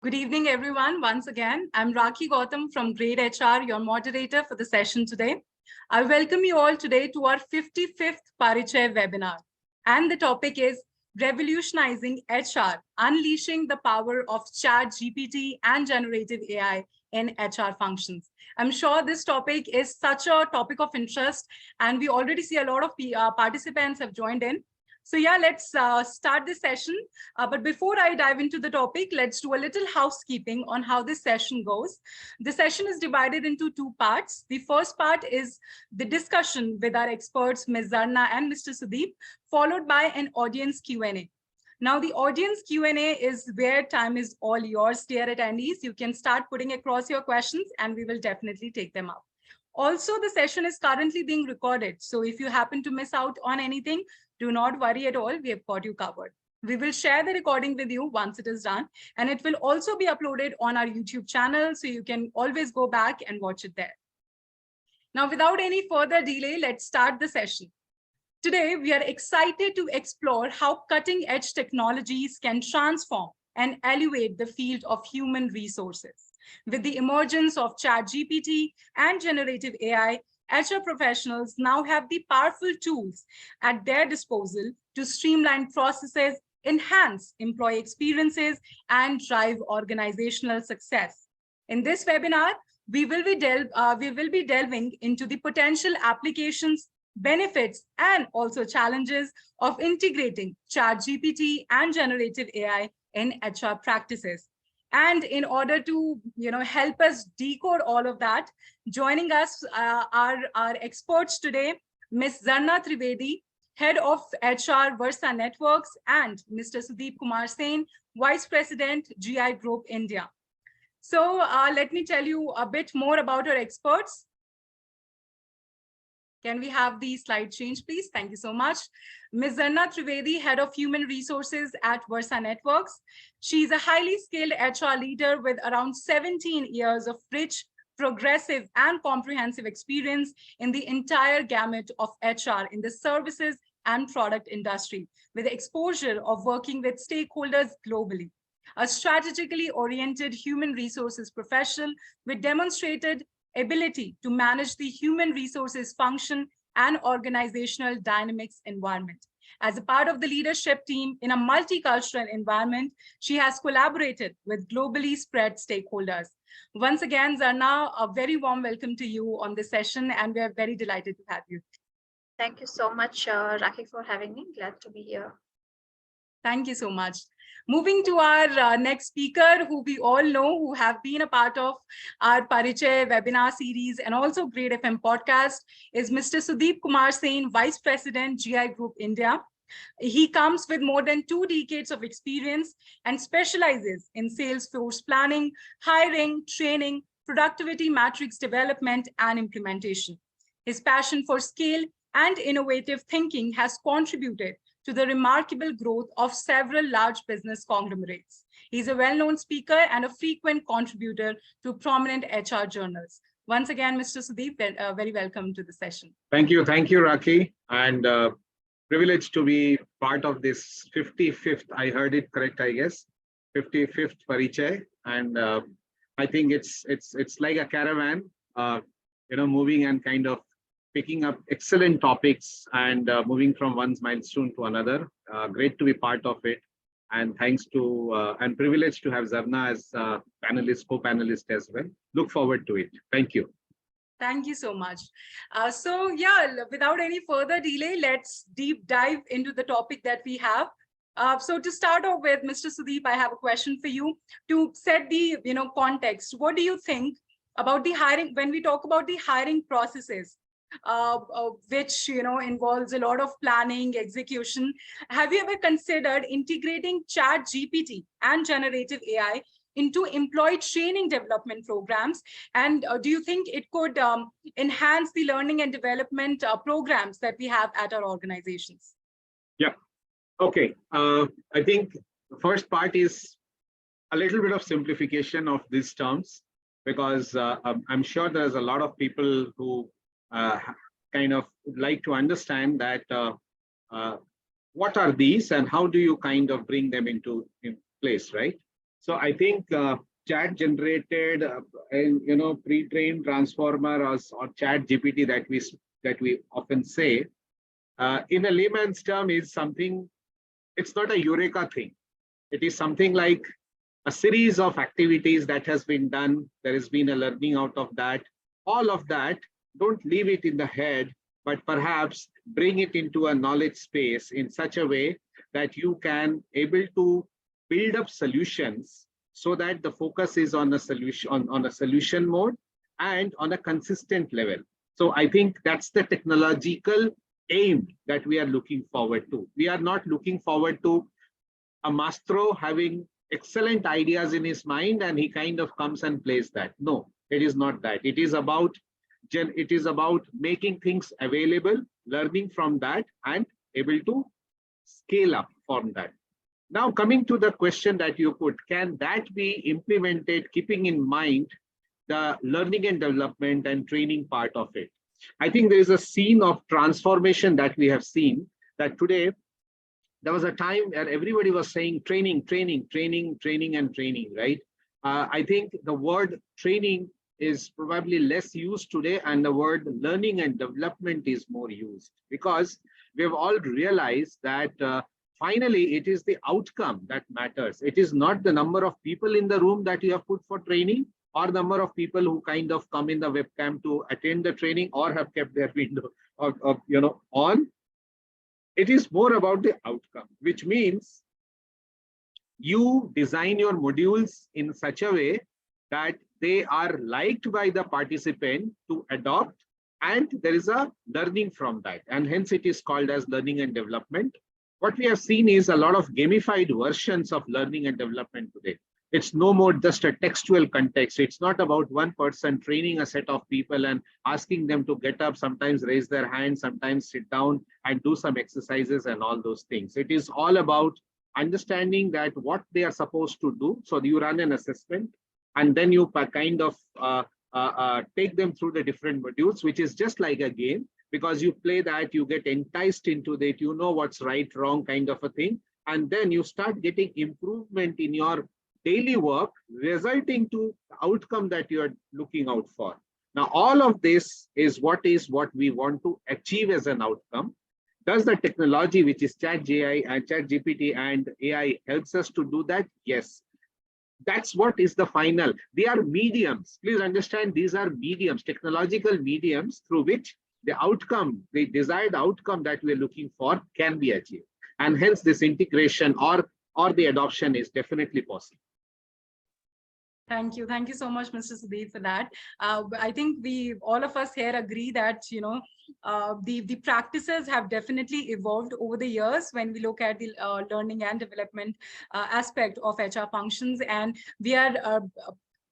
Good evening, everyone. Once again, I'm Rakhi Gautam from greytHR, your moderator for the session today. I welcome you all today to our 55th Parichay webinar. And the topic is Revolutionizing HR, Unleashing the Power of ChatGPT and Generative AI in HR Functions. I'm sure this topic is such a topic of interest, and we already see a lot of participants have joined in. So yeah, let's start this session. But before I dive into the topic, let's do a little housekeeping on how this session goes. The session is divided into two parts. The first part is the discussion with our experts, Ms. Zarna and Mr. Sudeep, followed by an audience Q&A. Now, the audience Q&A is where time is all yours, dear attendees. You can start putting across your questions and we will definitely take them up. Also, the session is currently being recorded. So if you happen to miss out on anything, do not worry at all. We have got you covered. We will share the recording with you once it is done, and it will also be uploaded on our YouTube channel, so you can always go back and watch it there. Now, without any further delay, let's start the session. Today, we are excited to explore how cutting-edge technologies can transform and elevate the field of human resources. With the emergence of ChatGPT and generative AI, HR professionals now have the powerful tools at their disposal to streamline processes, enhance employee experiences, and drive organizational success. In this webinar, we will be delving into the potential applications, benefits, and also challenges of integrating ChatGPT and generative AI in HR practices. And in order to help us decode all of that, joining us are our experts today, Ms. Zarna Trivedi, Head of HR Versa Networks, and Mr. Sudeep Kumar, Vice President, GI Group India. So let me tell you a bit more about our experts. Can we have the slide change, please? Thank you so much. Ms. Zarna Trivedi, Head of Human Resources at Versa Networks. She's a highly skilled HR leader with around 17 years of rich, progressive, and comprehensive experience in the entire gamut of HR in the services and product industry, with exposure of working with stakeholders globally. A strategically oriented human resources professional with demonstrated ability to manage the human resources function and organizational dynamics environment. As a part of the leadership team in a multicultural environment, she has collaborated with globally spread stakeholders. Once again, Zarna, a very warm welcome to you on this session, and we are very delighted to have you. Thank you so much, Rakhi, for having me. Glad to be here. Thank you so much. Moving to our next speaker, who we all know, who have been a part of our Parichay webinar series and also Great FM podcast, is Mr. Sudeep Kumar, Vice President, GI Group India. He comes with more than 2 decades of experience and specializes in sales force planning, hiring, training, productivity matrix development, and implementation. His passion for scale and innovative thinking has contributed to the remarkable growth of several large business conglomerates. He's a well-known speaker and a frequent contributor to prominent HR journals. Once again, Mr. Sudeep, very welcome to the session. Thank you, Rakhi, and privileged to be part of this 55th. I heard it correct, I guess, 55th Parichay, and I think it's like a caravan, moving and kind of picking up excellent topics and moving from one milestone to another. Great to be part of it. And thanks to, and privileged to have Zarna as panelist, co-panelist as well. Look forward to it. Thank you. Thank you so much. So yeah, without any further delay, let's deep dive into the topic that we have. So to start off with, Mr. Sudeep, I have a question for you to set the context. What do you think about the hiring, when we talk about the hiring processes? Which involves a lot of planning, execution. Have you ever considered integrating ChatGPT and generative AI into employee training development programs? And do you think it could enhance the learning and development programs that we have at our organizations? Yeah. Okay. I think the first part is a little bit of simplification of these terms, because I'm sure there's a lot of people who kind of like to understand that what are these and how do you kind of bring them in place, right? So I think chat generated, pre-trained transformer or chat GPT that we often say, in a layman's term is something, it's not a eureka thing. It is something like a series of activities that has been done. There has been a learning out of that. All of that, don't leave it in the head, but perhaps bring it into a knowledge space in such a way that you can able to build up solutions so that the focus is on a solution, on a solution mode and on a consistent level. So I think that's the technological aim that we are looking forward to. We are not looking forward to a maestro having excellent ideas in his mind and he kind of comes and plays that. No, it is not that. It is about making things available, learning from that, and able to scale up from that. Now, coming to the question that you put, can that be implemented keeping in mind the learning and development and training part of it? I think there is a scene of transformation that we have seen, that today there was a time where everybody was saying training, training, training, training, and training, right? I think the word training is probably less used today, and the word learning and development is more used, because we've all realized that finally it is the outcome that matters. It is not the number of people in the room that you have put for training, or number of people who kind of come in the webcam to attend the training or have kept their window on. It is more about the outcome, which means you design your modules in such a way that they are liked by the participant to adopt, and there is a learning from that. And hence it is called as learning and development. What we have seen is a lot of gamified versions of learning and development today. It's no more just a textual context. It's not about one person training a set of people and asking them to get up, sometimes raise their hand, sometimes sit down and do some exercises and all those things. It is all about understanding that what they are supposed to do. So you run an assessment and then you kind of take them through the different modules, which is just like a game, because you play that, you get enticed into that, you know what's right, wrong kind of a thing. And then you start getting improvement in your daily work, resulting to the outcome that you are looking out for. Now, all of this is what we want to achieve as an outcome. Does the technology, which is ChatGPT and AI, helps us to do that? Yes. That's what is the final. They are mediums. Please understand, these are mediums, technological mediums through which the outcome, the desired outcome that we're looking for can be achieved. And hence this integration or the adoption is definitely possible. Thank you. Thank you so much, Mr. Sudeep, for that. I think all of us here agree that, the practices have definitely evolved over the years when we look at the learning and development aspect of HR functions. And we are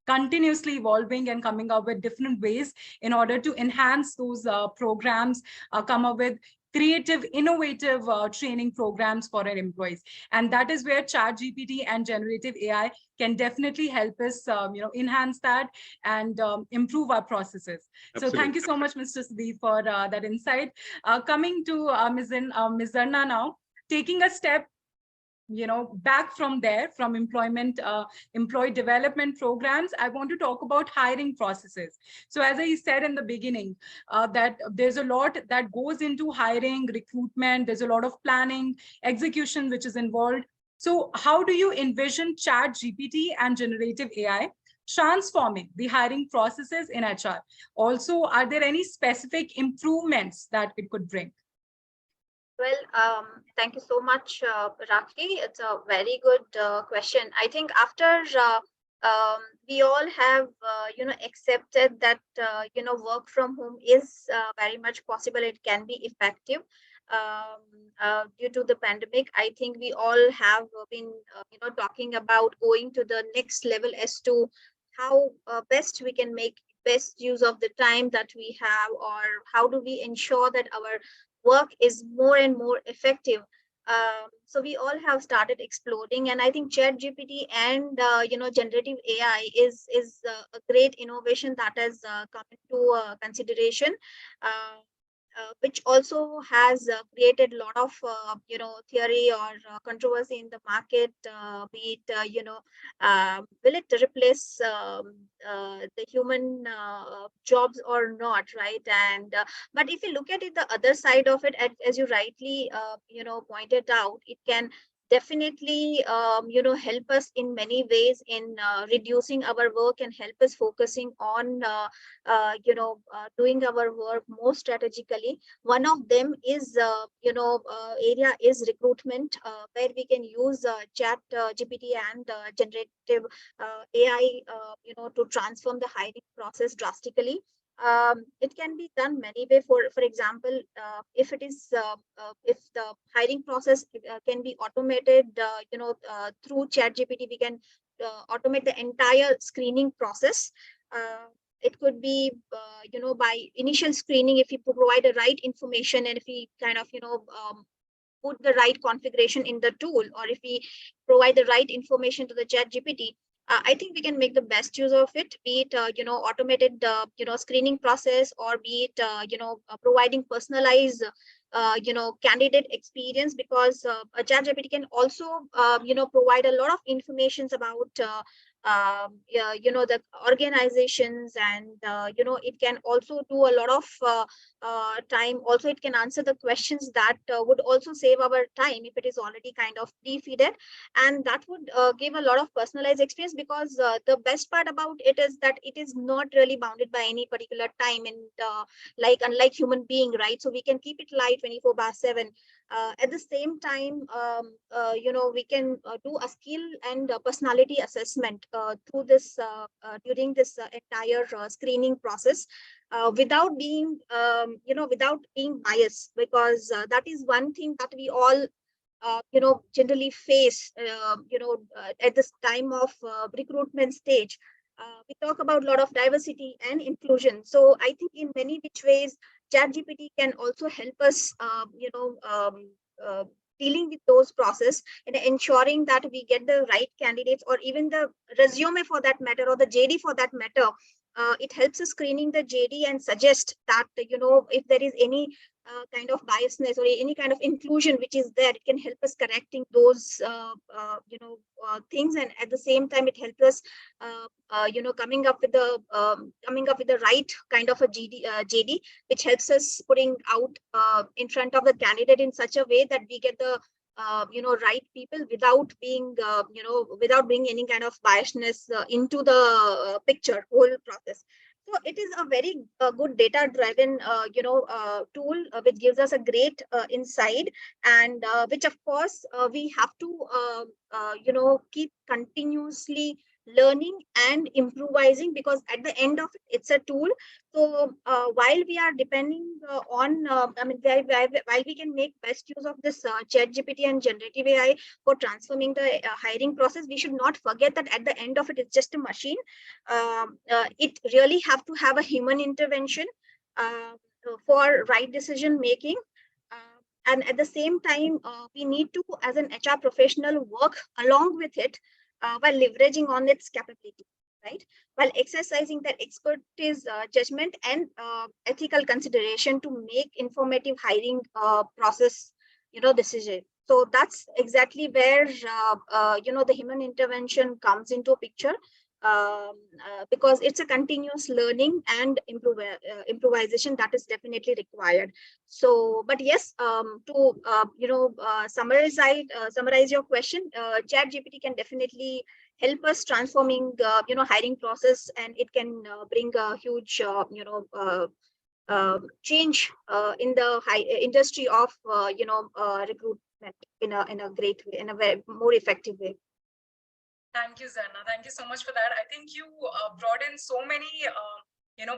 continuously evolving and coming up with different ways in order to enhance those programs, come up with creative, innovative training programs for our employees. And that is where ChatGPT and generative AI can definitely help us, enhance that and improve our processes. Absolutely. So thank you so much, Mr. Sudeep, for that insight. Coming to Ms. Zarna now, taking a step back from there, from employee development programs, I want to talk about hiring processes. So as I said in the beginning, that there's a lot that goes into hiring, recruitment, there's a lot of planning, execution, which is involved. So how do you envision ChatGPT and generative AI transforming the hiring processes in HR? Also, are there any specific improvements that it could bring? Well, thank you so much, Rakhi. It's a very good question. I think after we all have, accepted that, work from home is very much possible. It can be effective due to the pandemic. I think we all have been, talking about going to the next level as to how best we can make best use of the time that we have, or how do we ensure that our work is more and more effective. So we all have started exploding, and I think ChatGPT and generative AI is a great innovation that has come into consideration. which also has created a lot of theory or controversy in the market. Be it will it replace the human jobs or not, right? And but if you look at it, the other side of it, as you rightly pointed out, it can definitely help us in many ways in reducing our work and help us focusing on doing our work more strategically. One of them is area is recruitment, where we can use chat gpt and generative ai to transform the hiring process drastically. It can be done many way. For example, if it is if the hiring process can be automated through chat gpt, we can automate the entire screening process. It could be by initial screening, if you provide the right information, and if we kind of put the right configuration in the tool, or if we provide the right information to the chat gpt, I think we can make the best use of it, be it automated screening process, or be it providing personalized candidate experience, because a chat gpt can also provide a lot of informations about the organizations, and it can also do a lot of time. Also, it can answer the questions that would also save our time if it is already kind of pre-feeded, and that would give a lot of personalized experience, because the best part about it is that it is not really bounded by any particular time, and like unlike human being, right? So we can keep it light 24/7. At the same time, we can do a skill and personality assessment through this during this entire screening process, without being without being biased, because that is one thing that we all generally face at this time of recruitment stage. We talk about a lot of diversity and inclusion. So I think in many which ways, ChatGPT can also help us, dealing with those process and ensuring that we get the right candidates, or even the resume for that matter, or the JD for that matter. It helps us screening the JD and suggest that if there is any kind of biasness or any kind of inclusion which is there, it can help us correcting those things, and at the same time it helps us coming up with the right kind of a JD, which helps us putting out in front of the candidate in such a way that we get the right people without being without bringing any kind of biasness into the picture whole process. So it is a very good data driven tool, which gives us a great insight, and which of course we have to keep continuously learning and improvising, because at the end of it, it's a tool. So while we are depending on while we can make best use of this chat gpt and generative ai for transforming the hiring process, we should not forget that at the end of it, it's just a machine. It really have to have a human intervention for right decision making. And at the same time, we need to, as an HR professional, work along with it while leveraging on its capability, right? While exercising that expertise, judgment, and ethical consideration to make informative hiring process, decision. So that's exactly where the human intervention comes into a picture, because it's a continuous learning and improvisation that is definitely required. So, but yes, to summarize your question, chat gpt can definitely help us transforming hiring process, and it can bring a huge change in the high industry of recruitment in a great way, in a very more effective way. Thank you, Zarna. Thank you so much for that. I think you brought in so many,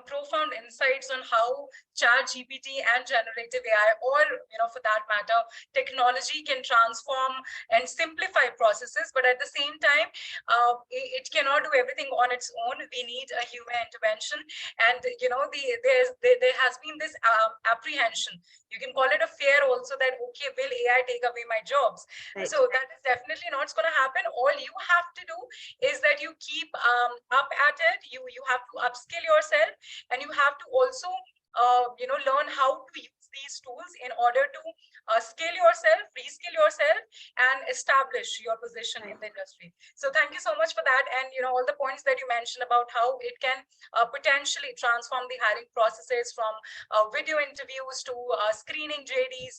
profound insights on how ChatGPT and generative AI, or, for that matter, technology can transform and simplify processes. But at the same time, it cannot do everything on its own. We need a human intervention. And, there has been this apprehension. You can call it a fear also, that, okay, will AI take away my jobs? Right. So that is definitely not going to happen. All you have to do is that you keep up at it. You have to upskill yourself, and you have to also learn how to use these tools in order to skill yourself, reskill yourself, and establish your position in the industry. So thank you so much for that. And all the points that you mentioned about how it can potentially transform the hiring processes from video interviews to screening JDs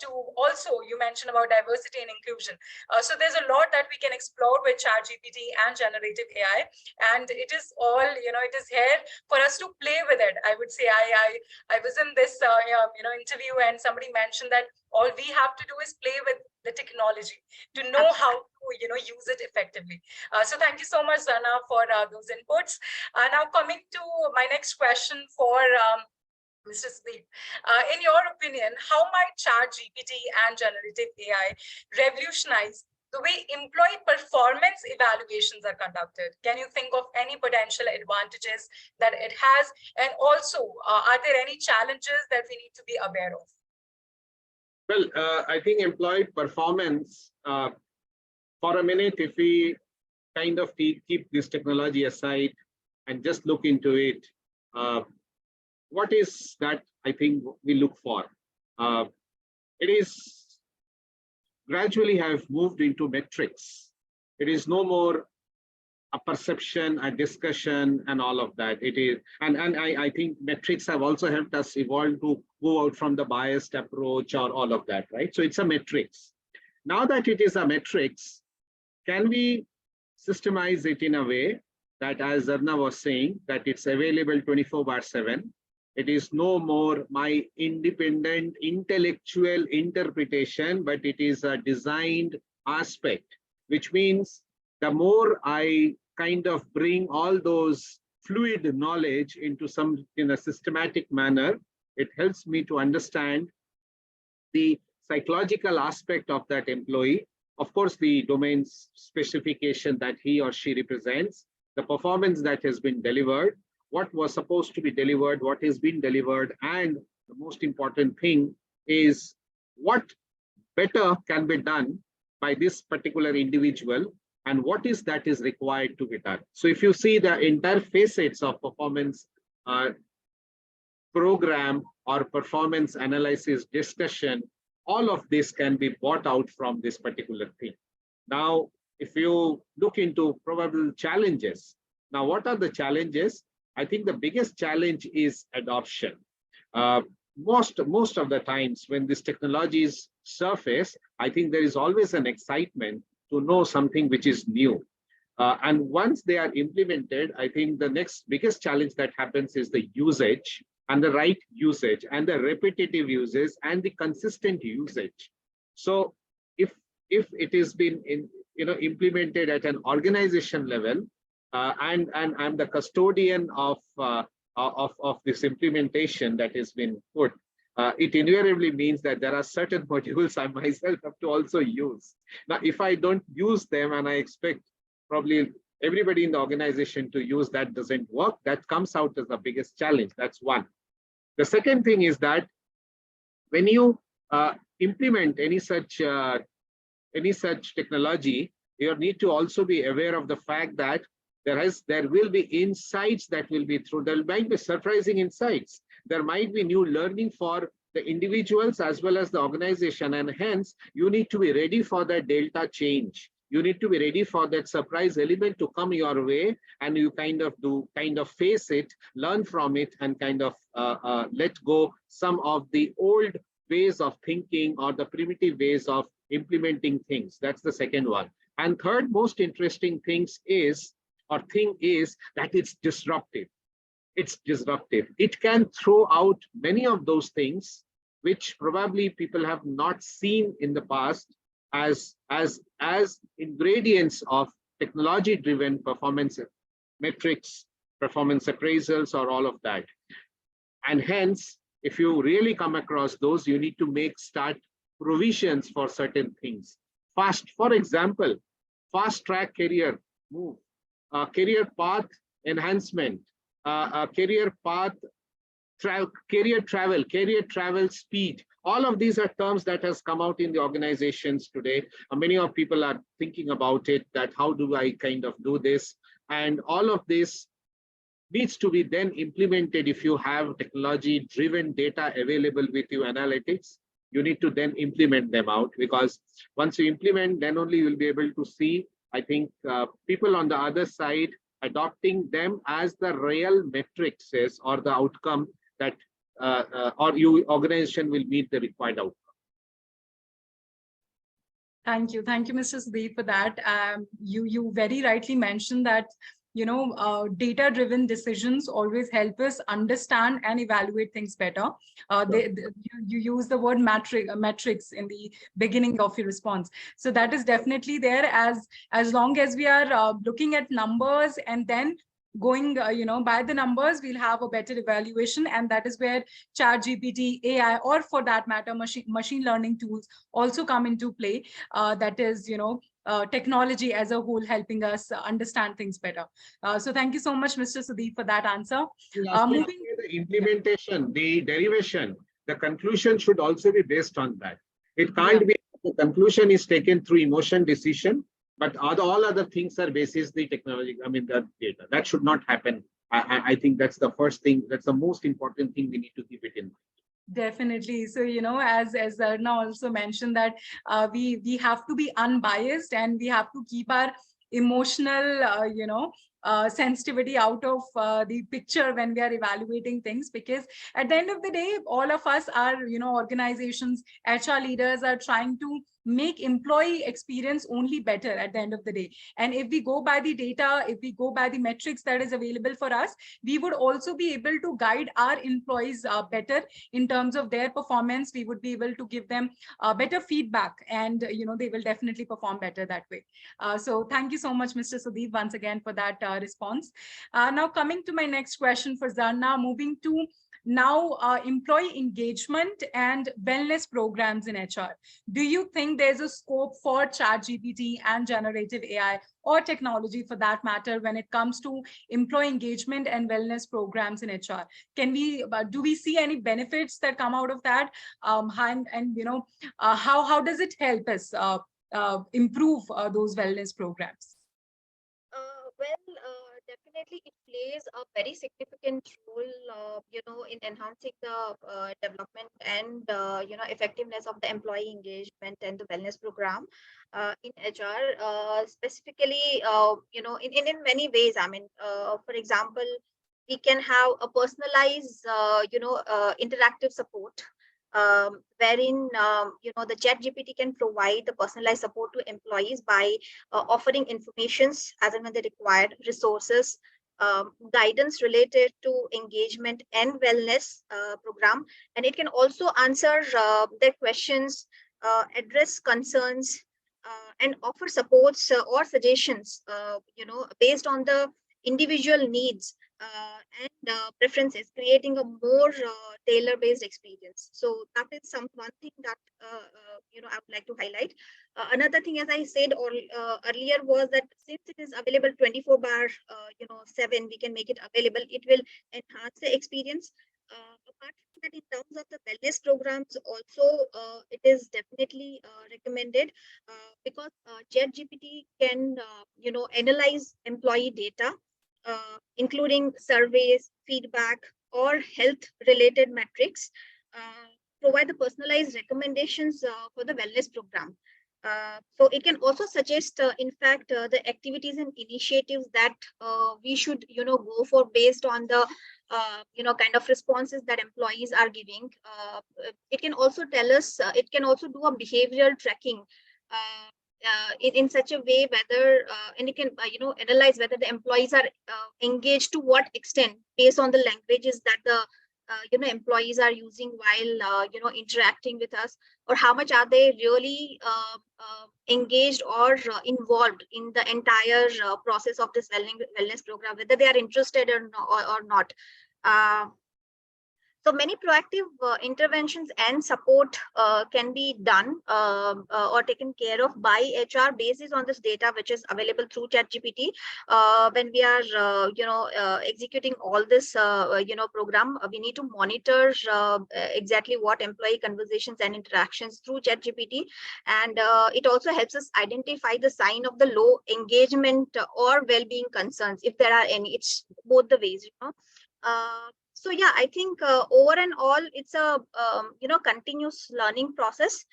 to also you mentioned about diversity and inclusion. So there's a lot that we can explore with ChatGPT and generative AI, and it is all it is here for us to play with it. I would say I was in this interview, and somebody mentioned that all we have to do is play with the technology to know how to use it effectively. So thank you so much, Zarna, for those inputs. Now coming to my next question for Mr. Sudeep. In your opinion, how might ChatGPT and generative AI revolutionize the way employee performance evaluations are conducted? Can you think of any potential advantages that it has? And also, are there any challenges that we need to be aware of? Well, I think employee performance, for a minute, if we kind of keep this technology aside and just look into it, what is that I think we look for? It is gradually have moved into metrics. It is no more a perception, a discussion, and all of that. It is, and I think metrics have also helped us evolve to go out from the biased approach or all of that, right? So it's a metrics. Now that it is a metrics, can we systemize it in a way that, as Zarna was saying, that it's available 24/7? It is no more my independent intellectual interpretation, but it is a designed aspect, which means the more I kind of bring all those fluid knowledge into in a systematic manner, it helps me to understand the psychological aspect of that employee. Of course, the domain specification that he or she represents, the performance that has been delivered, what was supposed to be delivered, what has been delivered, and the most important thing is what better can be done by this particular individual, and what is that is required to be done. So if you see the entire facets of performance program or performance analysis discussion, all of this can be brought out from this particular thing. Now, if you look into probable challenges, now what are the challenges? I think the biggest challenge is adoption. Most of the times when these technologies surface, I think there is always an excitement to know something which is new. And once they are implemented, I think the next biggest challenge that happens is the usage, and the right usage, and the repetitive uses, and the consistent usage. So if it has been implemented at an organization level, and I'm the custodian of this implementation that has been put, it invariably means that there are certain modules I myself have to also use. Now, if I don't use them and I expect probably everybody in the organization to use, that doesn't work. That comes out as the biggest challenge. That's one. The second thing is that when you implement any such technology, you need to also be aware of the fact that there will be insights that will be through. There might be surprising insights. There might be new learning for the individuals as well as the organization, and hence you need to be ready for that delta change. You need to be ready for that surprise element to come your way, and you kind of face it, learn from it, and kind of let go some of the old ways of thinking or the primitive ways of implementing things. That's the second one. And third most interesting thing is that it's disruptive. It's disruptive. It can throw out many of those things which probably people have not seen in the past as ingredients of technology-driven performance metrics, performance appraisals, or all of that. And hence, if you really come across those, you need to start provisions for certain things. For example, fast track career move, career path enhancement, career path, career travel speed. All of these are terms that has come out in the organizations today. Many of people are thinking about it, that how do I kind of do this? And all of this needs to be then implemented. If you have technology driven data available with you, analytics, you need to then implement them out, because once you implement, then only you will be able to see, I think, people on the other side adopting them as the real metrics is, or the outcome that or your organization will meet the required outcome. Thank you, Mr. Sudeep, for that. You very rightly mentioned that data-driven decisions always help us understand and evaluate things better. You use the word metrics in the beginning of your response, so that is definitely there. As long as we are looking at numbers and then going by the numbers, we'll have a better evaluation, and that is where ChatGPT, AI, or for that matter machine learning tools also come into play. That is technology as a whole helping us understand things better. So thank you so much, Mr. Sudeep, for that answer. Moving the implementation, the derivation, the conclusion should also be based on that. It can't be the conclusion is taken through emotion decision, but all other things are basis the technology, the data. That should not happen. I think that's the first thing. That's the most important thing we need to keep it in mind. Definitely. So, as Zarna also mentioned, that we have to be unbiased, and we have to keep our emotional, sensitivity out of the picture when we are evaluating things, because at the end of the day, all of us are, organizations, HR leaders are trying to make employee experience only better at the end of the day. And if we go by the data, if we go by the metrics that is available for us, we would also be able to guide our employees better in terms of their performance. We would be able to give them better feedback, and they will definitely perform better that way. So thank you so much, Mr. Sudeep, once again for that response. Now coming to my next question for Zarna, moving to now employee engagement and wellness programs in HR. Do you think there's a scope for ChatGPT and generative AI, or technology for that matter, when it comes to employee engagement and wellness programs in HR? Can we do we see any benefits that come out of that? How does it help us improve those wellness programs? Definitely it plays a very significant role, in enhancing the development and, effectiveness of the employee engagement and the wellness program in HR, specifically, in many ways. For example, we can have a personalized, interactive support, wherein the ChatGPT can provide the personalized support to employees by offering informations as and when they required, resources, guidance related to engagement and wellness program, and it can also answer their questions, address concerns, and offer supports or suggestions, based on the individual needs and preferences, creating a more tailor-based experience. So that is one thing that I would like to highlight. Another thing, as I said earlier, was that since it is available 24/7, we can make it available. It will enhance the experience. Apart from that, in terms of the wellness programs, also it is definitely recommended, because ChatGPT can analyze employee data, including surveys, feedback, or health-related metrics, provide the personalized recommendations for the wellness program. So it can also suggest, in fact, the activities and initiatives that we should, go for based on the, kind of responses that employees are giving. It can also tell us, it can also do a behavioral tracking in such a way whether, and it can, analyze whether the employees are engaged to what extent based on the languages that the employees are using while interacting with us, or how much are they really engaged or involved in the entire process of this wellness program, whether they are interested or not. So many proactive interventions and support can be done or taken care of by HR basis on this data, which is available through ChatGPT. When we are, executing all this, program, we need to monitor exactly what employee conversations and interactions through ChatGPT, and it also helps us identify the sign of the low engagement or well-being concerns, if there are any. It's both the ways, so yeah, I think over and all, it's a continuous learning process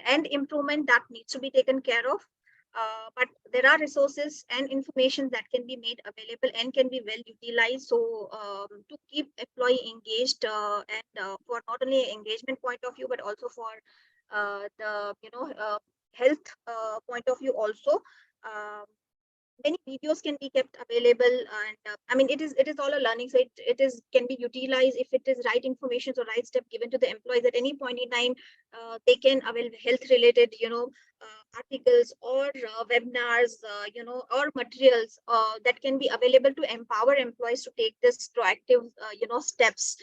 and improvement that needs to be taken care of. But there are resources and information that can be made available and can be well utilized. So to keep employee engaged and for not only engagement point of view, but also for the health point of view also. Many videos can be kept available, and I mean, it is all a learning, so it is can be utilized if it is right information or right step given to the employees at any point in time. They can avail health related articles or webinars, or materials that can be available to empower employees to take this proactive steps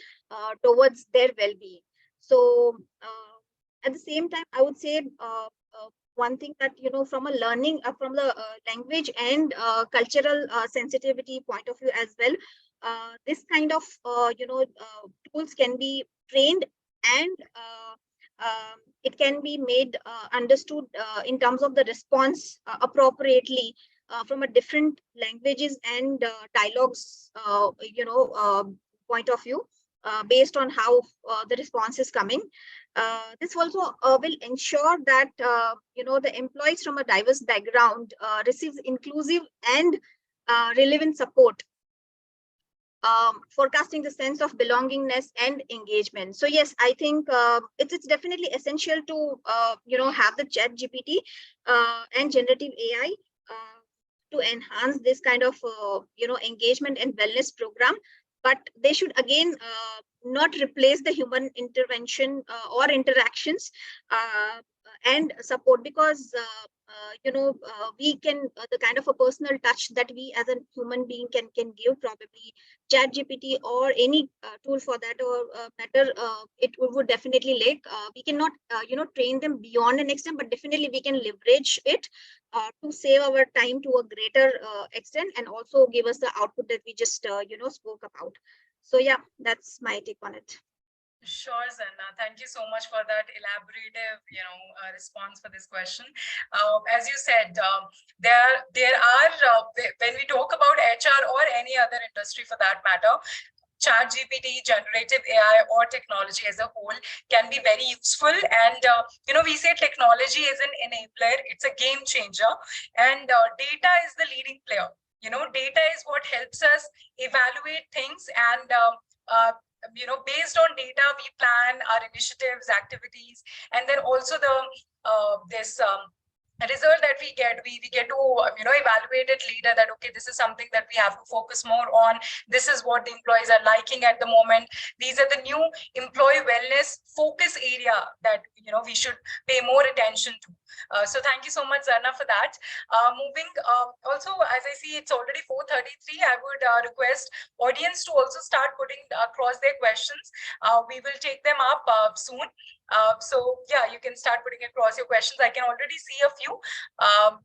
towards their well-being. So at the same time, I would say one thing that from a learning from the language and cultural sensitivity point of view as well, this kind of tools can be trained, and it can be made understood in terms of the response appropriately from a different languages and dialogues point of view, based on how the response is coming. This also will ensure that the employees from a diverse background receives inclusive and relevant support, forecasting the sense of belongingness and engagement. So yes, I think it's definitely essential to have the ChatGPT and generative AI to enhance this kind of engagement and wellness program, but they should again not replace the human intervention or interactions and support, because we can the kind of a personal touch that we as a human being can give, probably ChatGPT or any tool for that or matter, it would definitely lack. We cannot train them beyond an extent, but definitely we can leverage it to save our time to a greater extent, and also give us the output that we just spoke about. So yeah, that's my take on it. Sure, Zarna. Thank you so much for that elaborative, response for this question. As you said, there are when we talk about HR or any other industry for that matter, ChatGPT, generative AI, or technology as a whole can be very useful. And we say technology is an enabler; it's a game changer, and data is the leading player. Data is what helps us evaluate things, and based on data, we plan our initiatives, activities, and then also the this result that we get to evaluate it later, that okay, this is something that we have to focus more on. This is what the employees are liking at the moment. These are the new employee wellness focus area that we should pay more attention to. So thank you so much, Zarna, for that. Moving also, as I see it's already 4:33, I would request audience to also start putting across their questions. We will take them up soon. So yeah, you can start putting across your questions. I can already see a few.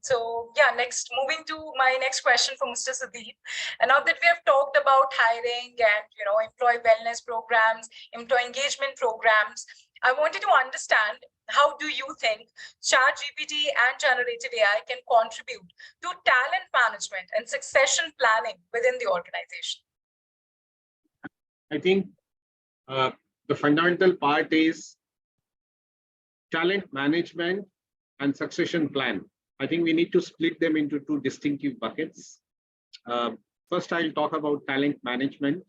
So yeah, moving to my next question for Mr. Sudeep. And now that we have talked about hiring and employee wellness programs, employee engagement programs, I wanted to understand, how do you think ChatGPT and generative AI can contribute to talent management and succession planning within the organization? I think the fundamental part is talent management and succession plan. I think we need to split them into two distinctive buckets. First, I'll talk about talent management.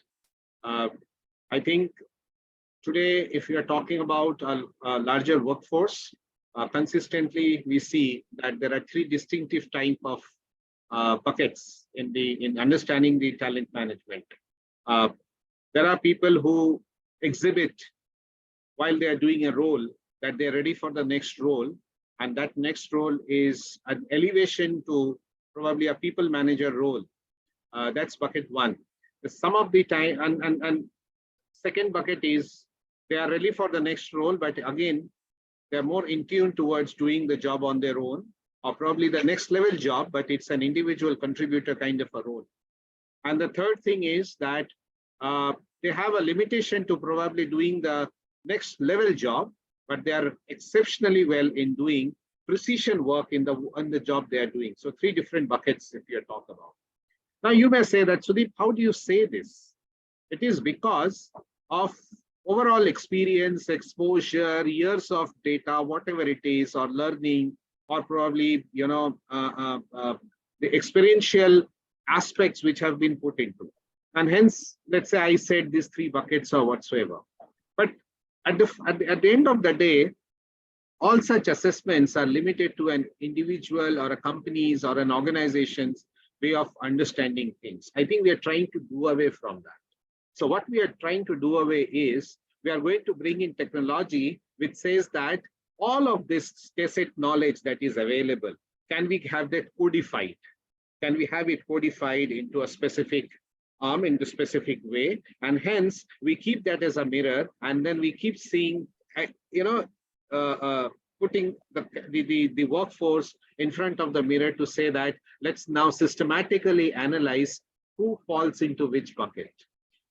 I think today, if we are talking about a larger workforce, consistently we see that there are three distinctive type of buckets in understanding the talent management. There are people who exhibit while they are doing a role that they're ready for the next role, and that next role is an elevation to probably a people manager role. That's bucket one. Some of the time, and second bucket is they are ready for the next role, but again, they're more in tune towards doing the job on their own, or probably the next level job, but it's an individual contributor kind of a role. And the third thing is that they have a limitation to probably doing the next level job, but they are exceptionally well in doing precision work in the job they are doing. So 3 different buckets if you talk about. Now you may say that, Sudeep, how do you say this? It is because of overall experience, exposure, years of data, whatever it is, or learning, or probably, the experiential aspects which have been put into. And hence, let's say I said these 3 buckets or whatsoever. But at the end of the day, all such assessments are limited to an individual or a company's or an organization's way of understanding things. I think we are trying to do away from that. So what we are trying to do away is we are going to bring in technology which says that all of this tacit knowledge that is available, can we have that codified? Can we have it codified into a specific in the specific way? And hence we keep that as a mirror, and then we keep seeing, putting the workforce in front of the mirror to say that let's now systematically analyze who falls into which bucket.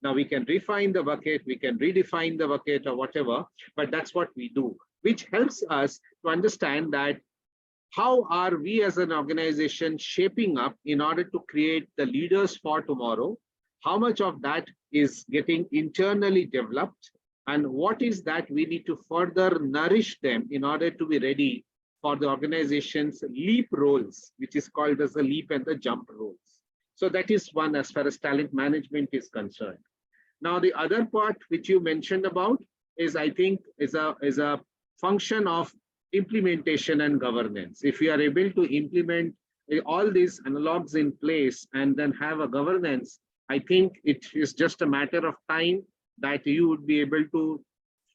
Now we can refine the bucket, we can redefine the bucket or whatever, but that's what we do, which helps us to understand that how are we as an organization shaping up in order to create the leaders for tomorrow? How much of that is getting internally developed? And what is that we need to further nourish them in order to be ready for the organization's leap roles, which is called as the leap and the jump roles. So that is one as far as talent management is concerned. Now, the other part which you mentioned about is, I think, is a function of implementation and governance. If we are able to implement all these analogs in place and then have a governance, I think it is just a matter of time that you would be able to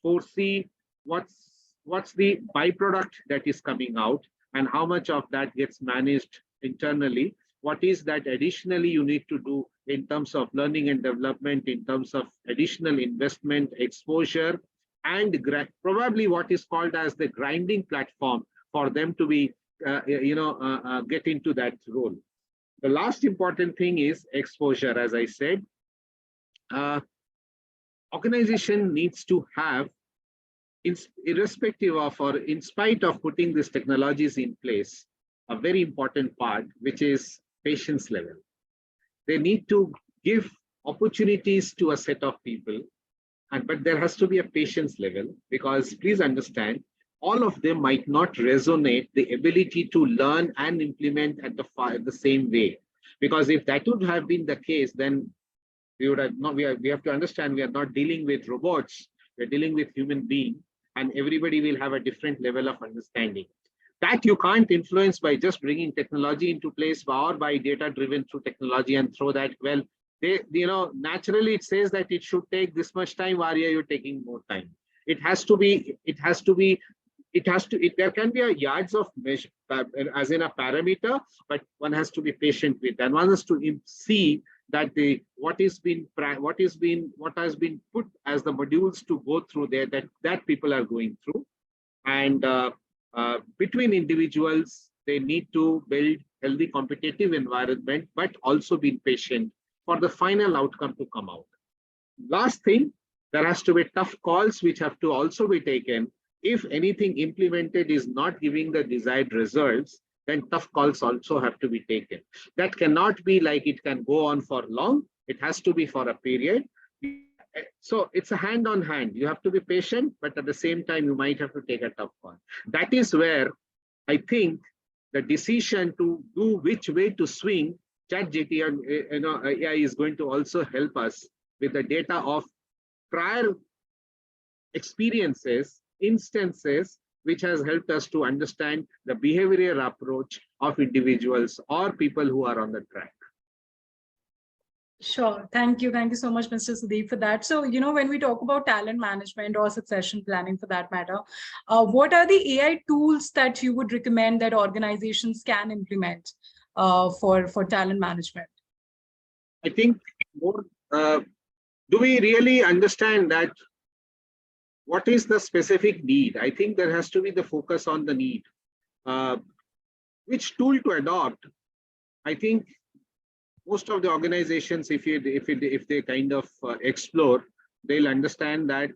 foresee what's the byproduct that is coming out and how much of that gets managed internally. What is that additionally you need to do in terms of learning and development, in terms of additional investment, exposure, and probably what is called as the grinding platform for them to be, get into that role. The last important thing is exposure, as I said. Organization needs to have, irrespective of or in spite of putting these technologies in place, a very important part, which is patience level. They need to give opportunities to a set of people, but there has to be a patience level, because please understand, all of them might not resonate the ability to learn and implement at the same way. Because if that would have been the case, then we would have not, we have to understand we are not dealing with robots, we're dealing with human beings, and everybody will have a different level of understanding. That you can't influence by just bringing technology into place or by data driven through technology and throw that, well, naturally it says that it should take this much time. Why are you taking more time? There can be a yards of measure, as in a parameter, but one has to be patient with, and one has to see that what has been put as the modules to go through there, that people are going through. And between individuals, they need to build healthy competitive environment, but also be patient for the final outcome to come out. Last thing, there has to be tough calls which have to also be taken. If anything implemented is not giving the desired results, then tough calls also have to be taken. That cannot be like it can go on for long. It has to be for a period. So it's a hand on hand. You have to be patient, but at the same time, you might have to take a tough call. That is where I think the decision to do which way to swing, ChatGPT and AI is going to also help us with the data of prior experiences, instances, which has helped us to understand the behavioral approach of individuals or people who are on the track. Sure. Thank you. Thank you so much, Mr. Sudeep, for that. So, when we talk about talent management or succession planning for that matter, what are the AI tools that you would recommend that organizations can implement for talent management? I think more do we really understand that what is the specific need? I think there has to be the focus on the need. Which tool to adopt? I think most of the organizations, if they kind of explore, they'll understand that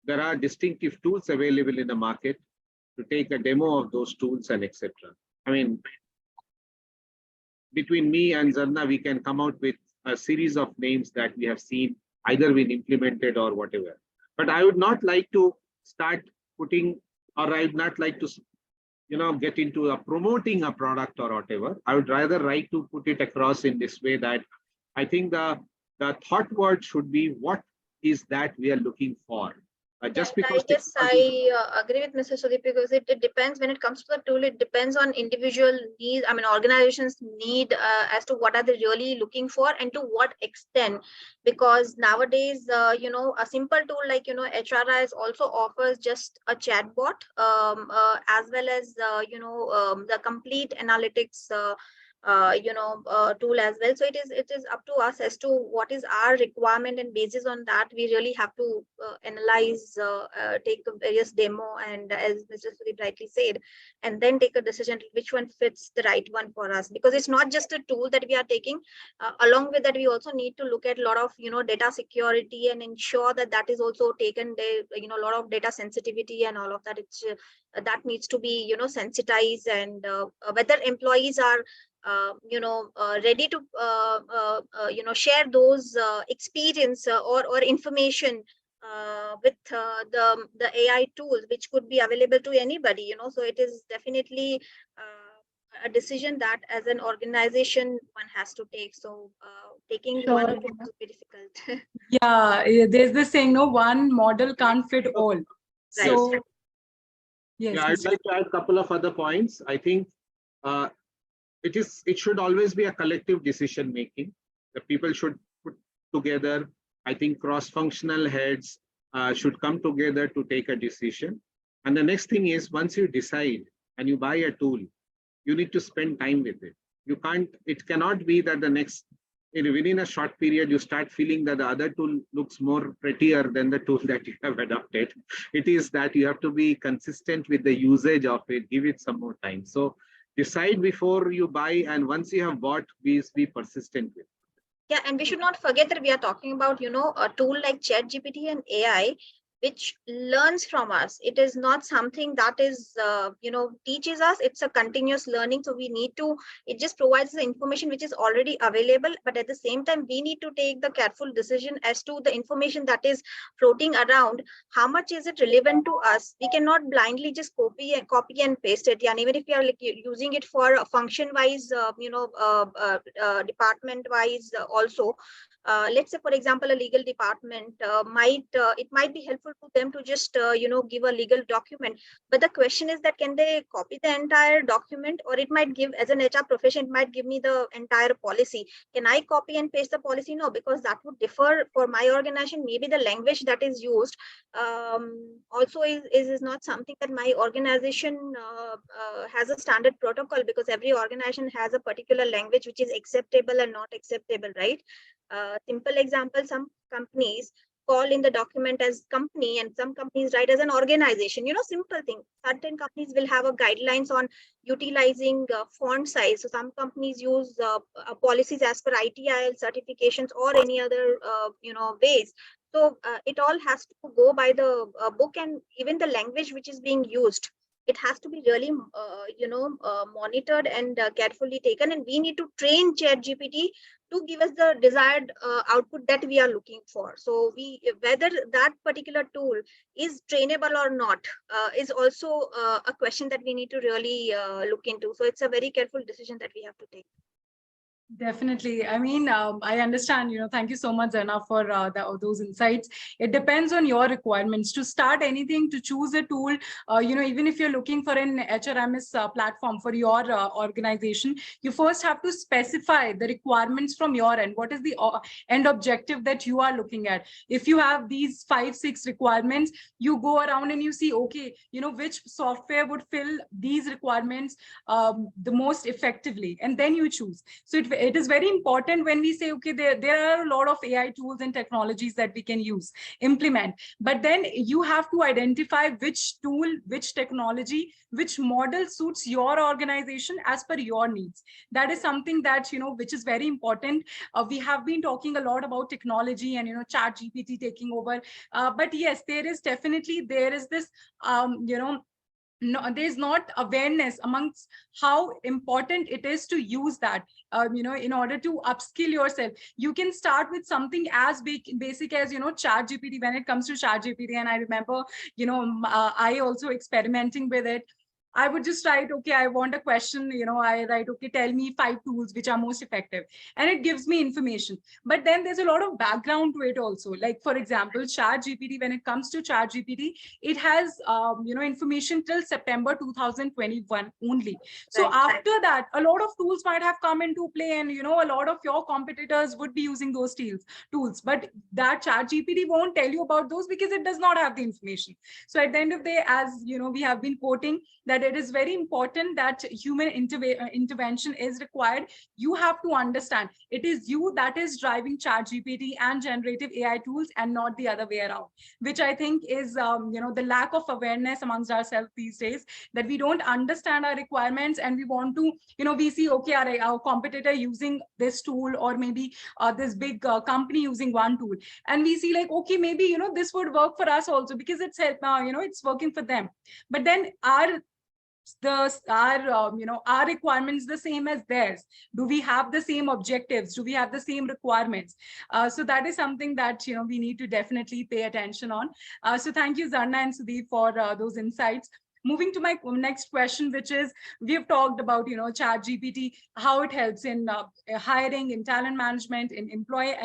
there are distinctive tools available in the market to take a demo of those tools and etc. I mean, between me and Zarna, we can come out with a series of names that we have seen either been implemented or whatever. But I would not like to start putting, or I would not like to get into promoting a product or whatever. I would rather like to put it across in this way that I think the thought word should be, what is that we are looking for? Just because I agree with Mr. Sudeep, because it depends when it comes to the tool. It depends on individual needs. I mean, organizations need as to what are they really looking for and to what extent. Because nowadays, a simple tool like HRIs also offers just a chatbot, as well as the complete analytics. Tool as well. So it is up to us as to what is our requirement, and basis on that we really have to analyze, take a various demo, and as Mr. Sudeep rightly said, and then take a decision which one fits the right one for us. Because it's not just a tool that we are taking. Along with that, we also need to look at a lot of data security and ensure that that is also taken there. A lot of data sensitivity and all of that. It's that needs to be sensitized, and whether employees are ready to share those experience or information with the AI tools, which could be available to anybody. So it is definitely a decision that as an organization one has to take. So taking Sure. one would be difficult. Yeah, there's this saying, no, one model can't fit all. So yes, yeah, I'd like to add a couple of other points. I think it should always be a collective decision making. The people should put together. I think cross-functional heads should come together to take a decision. And the next thing is, once you decide and you buy a tool, you need to spend time with it. It cannot be that within a short period, you start feeling that the other tool looks more prettier than the tool that you have adopted. It is that you have to be consistent with the usage of it, give it some more time. So decide before you buy, and once you have bought, be persistent with it. Yeah, and we should not forget that we are talking about, a tool like ChatGPT and AI, which learns from us. It is not something that is, teaches us. It's a continuous learning. So it just provides the information which is already available. But at the same time, we need to take the careful decision as to the information that is floating around. How much is it relevant to us? We cannot blindly just copy and paste it. Yeah, and even if we are using it for function wise, department wise also. Let's say, for example, a legal department it might be helpful to them to just give a legal document, but the question is that can they copy the entire document, or it might give, as an HR profession, it might give me the entire policy. Can I copy and paste the policy? No, because that would differ for my organization. Maybe the language that is used also is not something that my organization has a standard protocol, because every organization has a particular language which is acceptable and not acceptable, right? Simple example, some companies call in the document as company, and some companies write as an organization. Simple thing. Certain companies will have a guidelines on utilizing font size. So some companies use policies as per ITIL certifications or any other ways. So it all has to go by the book, and even the language which is being used, it has to be really monitored and carefully taken. And we need to train ChatGPT to give us the desired output that we are looking for. So whether that particular tool is trainable or not is also a question that we need to really look into. So it's a very careful decision that we have to take. Definitely. I mean, I understand, thank you so much, Zarna, for those insights. It depends on your requirements. To start anything, to choose a tool, even if you're looking for an HRMS platform for your organization, you first have to specify the requirements from your end. What is the end objective that you are looking at? If you have these 5-6 requirements, you go around and you see, okay, which software would fill these requirements the most effectively, and then you choose. So it is very important when we say, okay, there are a lot of AI tools and technologies that we can use, implement, but then you have to identify which tool, which technology, which model suits your organization as per your needs. That is something that, which is very important. We have been talking a lot about technology and, ChatGPT taking over. But yes, there is this, no, there's not awareness amongst how important it is to use that, in order to upskill yourself. You can start with something as basic as, ChatGPT. When it comes to ChatGPT, and I remember, I also experimenting with it. I would just write, okay, I want a question, I write, okay, tell me 5 tools which are most effective. And it gives me information. But then there's a lot of background to it also. Like, for example, ChatGPT, when it comes to ChatGPT, it has, information till September 2021 only. So after that, a lot of tools might have come into play, and, a lot of your competitors would be using those tools. But that ChatGPT won't tell you about those because it does not have the information. So at the end of the day, as we have been quoting, that it is very important that human intervention is required. You have to understand it is you that is driving ChatGPT and generative AI tools, and not the other way around, which I think is the lack of awareness amongst ourselves these days, that we don't understand our requirements, and we want to, we see, okay, our competitor using this tool, or maybe this big company using one tool, and we see like, okay, maybe this would work for us also because it's it's working for them. But then our requirements the same as theirs? Do we have the same objectives? Do we have the same requirements? So that is something that we need to definitely pay attention on. So thank you, Zarna and Sudeep, for those insights. Moving to my next question, which is, we have talked about ChatGPT, how it helps in hiring, in talent management, in employee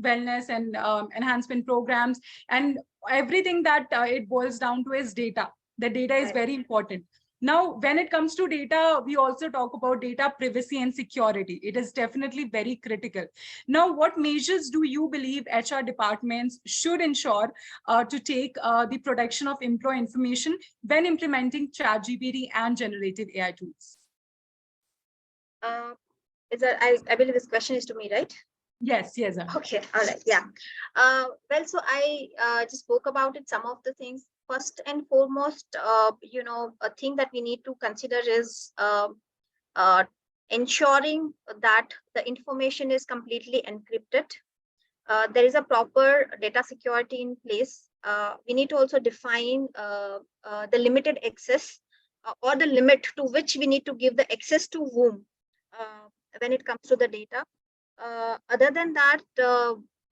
wellness and enhancement programs, and everything that it boils down to is data. The data is very important. Now, when it comes to data, we also talk about data privacy and security. It is definitely very critical. Now, what measures do you believe HR departments should ensure to take the protection of employee information when implementing ChatGPT and generative AI tools? I believe this question is to me, right? Yes. Okay, all right, yeah. Well, so I just spoke about it, some of the things. First and foremost, a thing that we need to consider is ensuring that the information is completely encrypted. There is a proper data security in place. We need to also define the limited access or the limit to which we need to give the access to whom when it comes to the data. Other than that,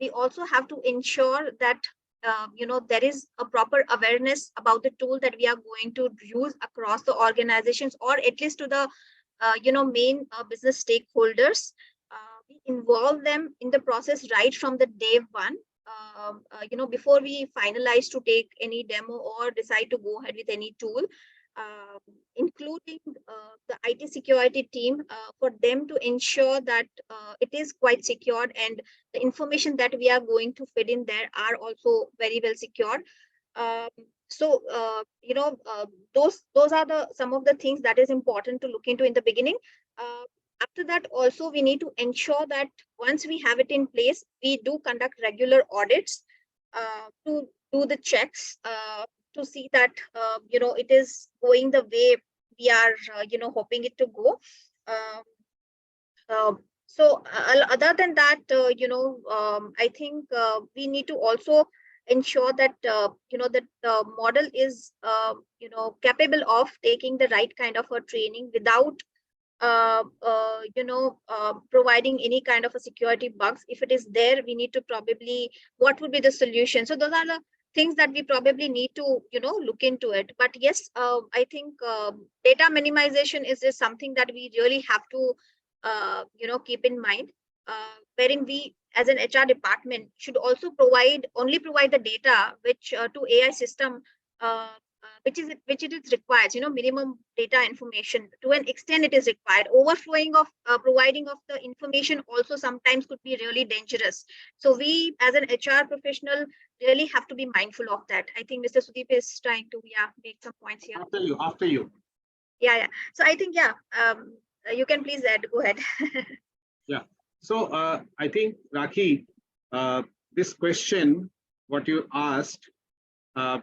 we also have to ensure that there is a proper awareness about the tool that we are going to use across the organizations, or at least to the main business stakeholders. We involve them in the process right from the day one. Before we finalize to take any demo or decide to go ahead with any tool, including the IT security team, for them to ensure that it is quite secured, and the information that we are going to feed in there are also very well secured. Those are some of the things that is important to look into in the beginning. After that, also we need to ensure that once we have it in place, we do conduct regular audits to do the checks, to see that it is going the way we are hoping it to go. Other than that, I think we need to also ensure that that the model is capable of taking the right kind of a training without providing any kind of a security bugs. If it is there, we need to probably, what would be the solution? So those are the things that we probably need to look into it. But yes, I think data minimization is something that we really have to keep in mind, wherein we as an HR department should also only provide the data which to AI system which it is required. Minimum data information to an extent it is required. Overflowing of providing of the information also sometimes could be really dangerous. So we as an HR professional really have to be mindful of that. I think Mr. Sudeep is trying to make some points here. After you. Yeah. So I think you can please add. Go ahead. Yeah. So I think, Rakhi, this question, what you asked, uh,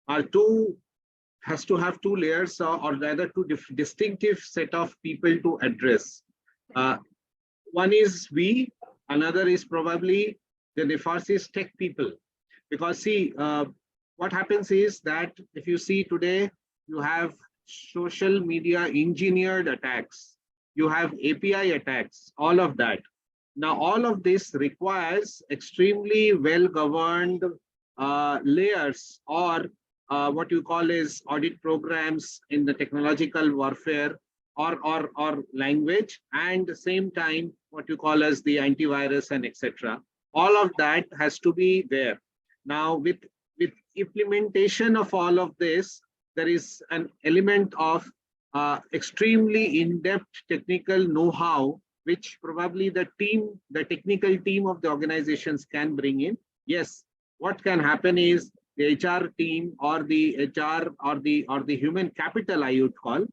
are two has to have two layers, or rather two distinctive set of people to address. Uh, One is we, another is probably the Nefarsis tech people. Because see, what happens is that if you see today, you have social media engineered attacks, you have API attacks, all of that. Now, all of this requires extremely well-governed layers, or what you call is audit programs in the technological warfare, or language, and the same time what you call as the antivirus and etc. All of that has to be there. Now, with implementation of all of this, there is an element of extremely in-depth technical know-how, which probably the technical team of the organizations can bring in. Yes, what can happen is the HR team, or the HR, or the human capital, I would call,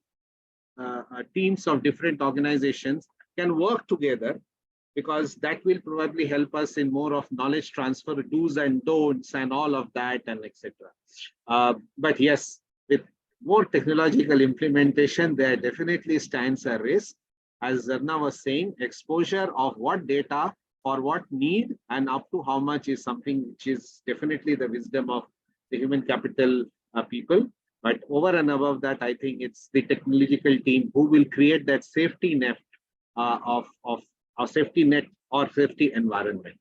teams of different organizations can work together, because that will probably help us in more of knowledge transfer, do's and don'ts, and all of that, and etc. But yes, with more technological implementation, there definitely stands a risk. As Zarna was saying, exposure of what data for what need and up to how much is something which is definitely the wisdom of the human capital people. But over and above that, I think it's the technological team who will create that safety net of a safety net or safety environment.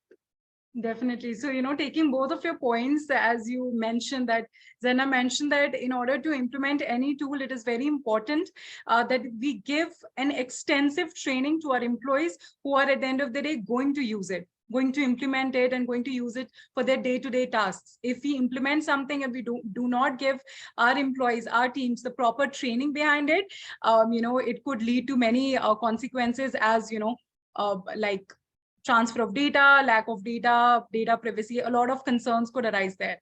Definitely. So, taking both of your points, as you mentioned that, Zarna mentioned that in order to implement any tool, it is very important that we give an extensive training to our employees who are at the end of the day going to use it, going to implement it, and going to use it for their day-to-day tasks. If we implement something and we do not give our employees, our teams, the proper training behind it, it could lead to many consequences, as like transfer of data, lack of data, data privacy, a lot of concerns could arise there.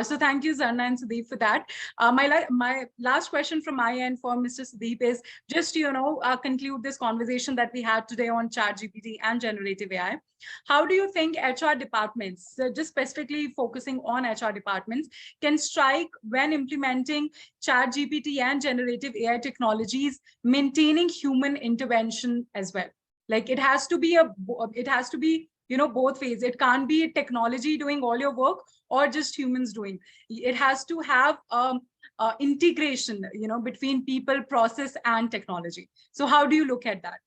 So thank you, Zarna and Sudeep, for that. My last question from my end for Mr. Sudeep is just to conclude this conversation that we had today on ChatGPT and generative AI. How do you think HR departments, just specifically focusing on HR departments, can strike when implementing ChatGPT and generative AI technologies, maintaining human intervention as well? Like it has to be both ways. It can't be technology doing all your work or just humans doing. It has to have integration between people, process, and technology. So how do you look at that?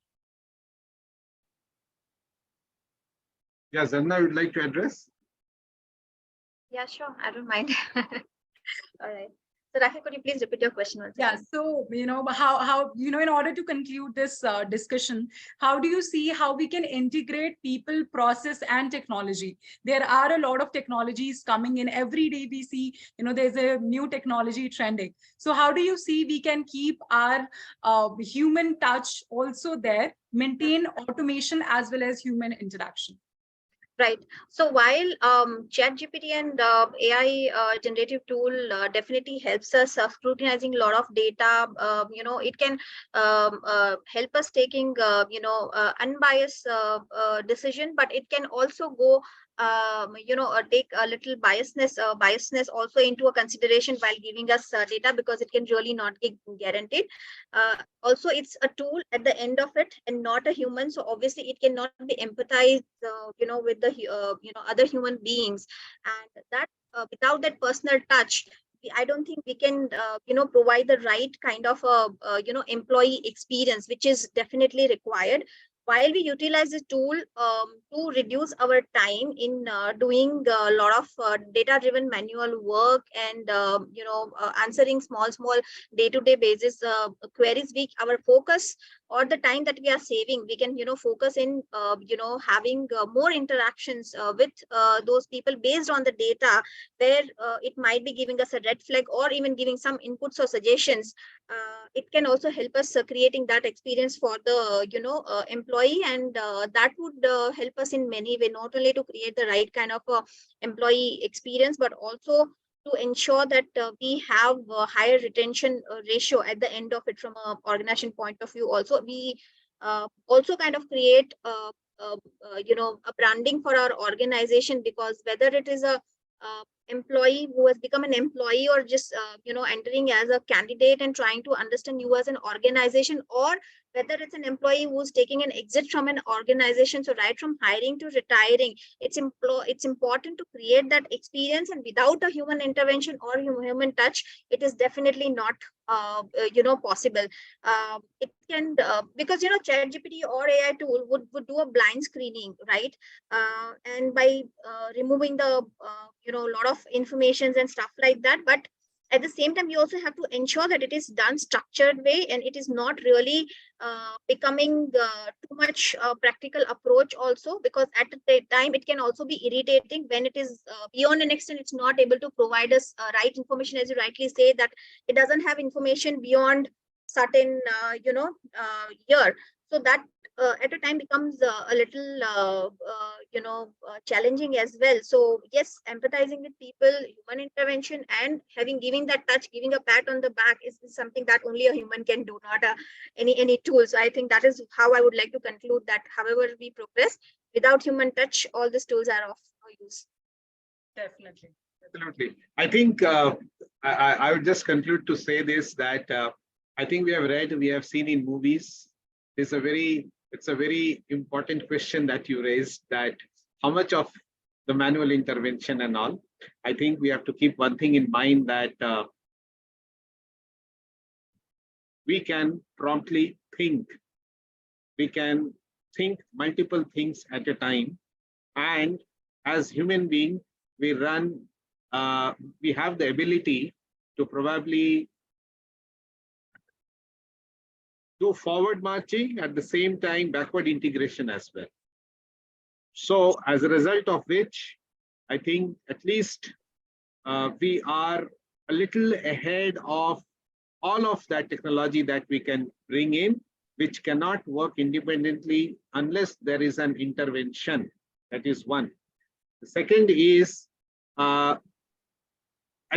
Yeah, Zarna, would like to address? Yeah, sure. I don't mind. All right. So Rakhi, could you please repeat your question once Yeah, again? so how in order to conclude this discussion, how do you see how we can integrate people, process, and technology? There are a lot of technologies coming in every day. We see there's a new technology trending. So how do you see we can keep our human touch also there, maintain automation as well as human interaction? Right. So while ChatGPT and AI generative tool definitely helps us scrutinizing a lot of data, it can help us taking unbiased decision, but it can also go take a little biasness also into a consideration while giving us data, because it can really not get guaranteed. Also, it's a tool at the end of it and not a human, so obviously it cannot be empathized with the other human beings, and that without that personal touch, I don't think we can provide the right kind of employee experience, which is definitely required. While we utilize this tool to reduce our time in doing a lot of data driven manual work and answering small day-to-day basis queries, our focus or the time that we are saving, we can focus in having more interactions with those people based on the data, where it might be giving us a red flag or even giving some inputs or suggestions. It can also help us creating that experience for the employee, and that would help us in many way, not only to create the right kind of employee experience, but also to ensure that we have a higher retention ratio at the end of it. From a organization point of view also, we also kind of create a branding for our organization, because whether it is a employee who has become an employee, or just entering as a candidate and trying to understand you as an organization, or whether it's an employee who's taking an exit from an organization, so right from hiring to retiring, it's important to create that experience, and without a human intervention or human touch, it is definitely not possible. It can because ChatGPT or AI tool would do a blind screening, right? And by removing the lot of informations and stuff like that, but at the same time you also have to ensure that it is done structured way, and it is not really becoming too much practical approach also, because at the time it can also be irritating when it is beyond an extent it's not able to provide us right information, as you rightly say, that it doesn't have information beyond certain year. So that at a time becomes a little challenging as well. So yes, empathizing with people, human intervention, and giving that touch, giving a pat on the back is something that only a human can do, not any tool. So I think that is how I would like to conclude that however we progress, without human touch, all these tools are of no use. Definitely. Absolutely. I think I would just conclude to say this, that I think we have seen in movies. It's a very important question that you raised, that how much of the manual intervention and all. I think we have to keep one thing in mind, that we can promptly think. We can think multiple things at a time, and as human beings, we have the ability to probably do forward marching, at the same time backward integration as well. So as a result of which, I think at least we are a little ahead of all of that technology that we can bring in, which cannot work independently unless there is an intervention. That is one. The second is, at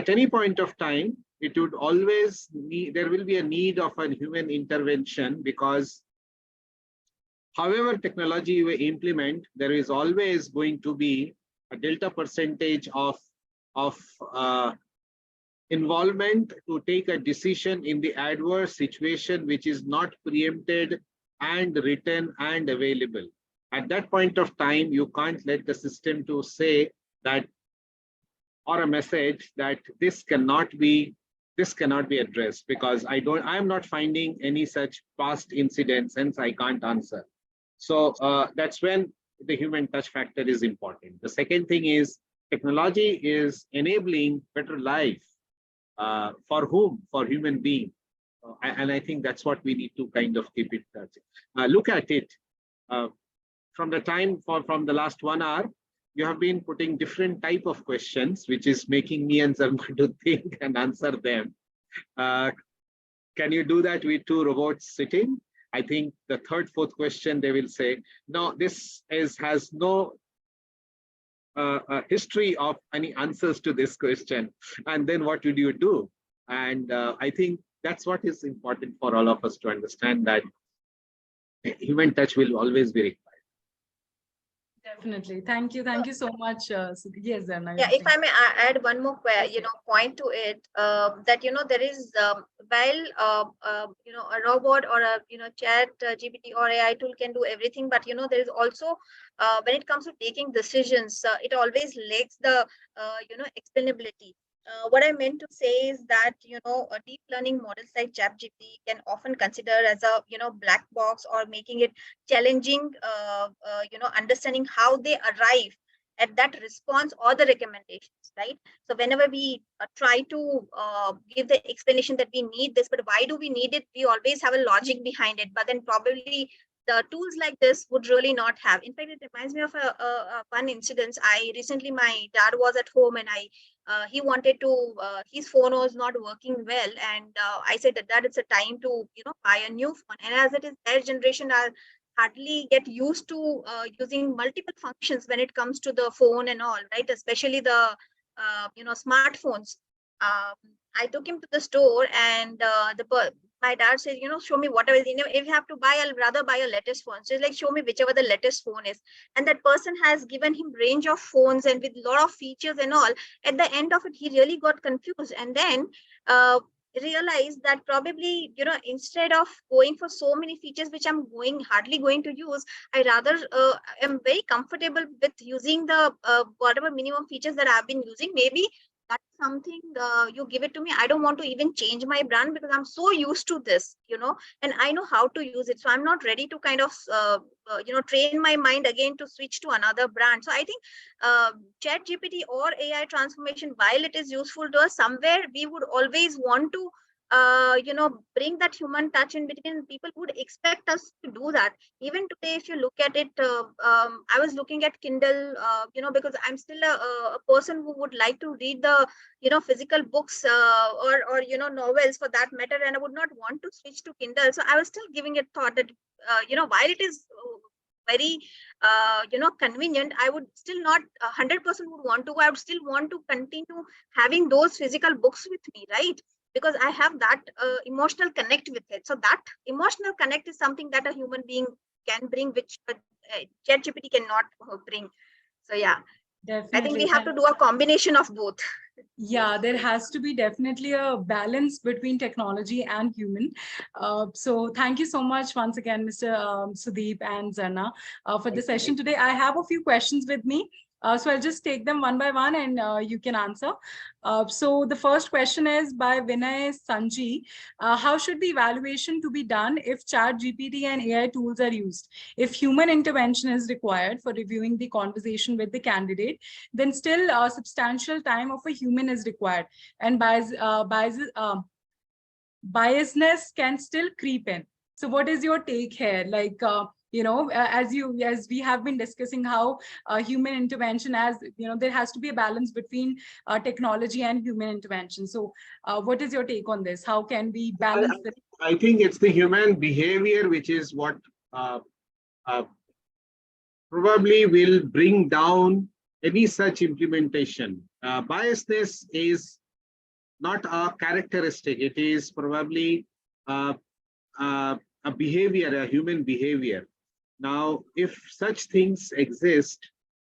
any point of time, it would always need, there will be a need of a human intervention, because however technology we implement, there is always going to be a delta percentage of involvement to take a decision in the adverse situation, which is not preempted and written and available. At that point of time, you can't let the system to say that, or a message that this cannot be addressed, because I'm not finding any such past incidents, hence I can't answer. So that's when the human touch factor is important. The second thing is, technology is enabling better life. For whom? For human being. And I think that's what we need to kind of keep it touch. Look at it. From the last 1 hour, you have been putting different type of questions, which is making me and Zarna to think and answer them. Can you do that with 2 robots sitting? I think the third, fourth question, they will say, no, this has no history of any answers to this question. And then what would you do? And I think that's what is important for all of us to understand, that human touch will always be required. Definitely. Thank you. Thank you so much. Sudeep. Yes, Zarna. Yeah, if I may add one more point to it, that there is while a robot or a chat GPT or AI tool can do everything, but there is also when it comes to taking decisions, it always lacks the explainability. What I meant to say is that a deep learning models like ChatGPT can often consider as a black box, or making it challenging understanding how they arrive at that response or the recommendations, right? So whenever we try to give the explanation that we need this, but why do we need it, we always have a logic behind it, but then probably the tools like this would really not have. In fact, it reminds me of a one incident. My dad was at home, and he wanted to his phone was not working well, and I said that it's a time to buy a new phone. And as it is, their generation are hardly get used to using multiple functions when it comes to the phone and all, right? Especially the smartphones. I took him to the store, and my dad says, show me whatever, if you have to buy, I'll rather buy a latest phone. So it's like, show me whichever the latest phone is. And that person has given him range of phones and with a lot of features and all. At the end of it, he really got confused. And then realized that probably, instead of going for so many features, which I'm hardly going to use, I rather am very comfortable with using the whatever minimum features that I've been using. Maybe that's something you give it to me. I don't want to even change my brand because I'm so used to this, and I know how to use it. So I'm not ready to kind of, train my mind again to switch to another brand. So I think chat GPT or AI transformation, while it is useful to us, somewhere we would always want to bring that human touch in between. People would expect us to do that. Even today, if you look at it, I was looking at Kindle, because I'm still a person who would like to read the, physical books, or novels for that matter, and I would not want to switch to Kindle. So I was still giving it thought that, while it is very convenient, I would still not 100% would want to. I would still want to continue having those physical books with me, right? Because I have that emotional connect with it. So that emotional connect is something that a human being can bring, which ChatGPT cannot bring. So yeah, I think we Definitely. have to do a combination of both. Yeah, there has to be definitely a balance between technology and human. So thank you so much once again, Mr. Sudeep and Zarna, for the session today. I have a few questions with me. So I'll just take them one by one and you can answer. So the first question is by Vinay Sanji. How should the evaluation to be done if Chat GPT and AI tools are used? If human intervention is required for reviewing the conversation with the candidate, then still a substantial time of a human is required, and biasness can still creep in. So what is your take here? Like, as we have been discussing how human intervention, as there has to be a balance between technology and human intervention. So what is your take on this? How can we balance this? I think it's the human behavior which is what uh, uh, probably will bring down any such implementation. Biasness is not a characteristic. It is probably uh, a behavior, a human behavior. Now, if such things exist,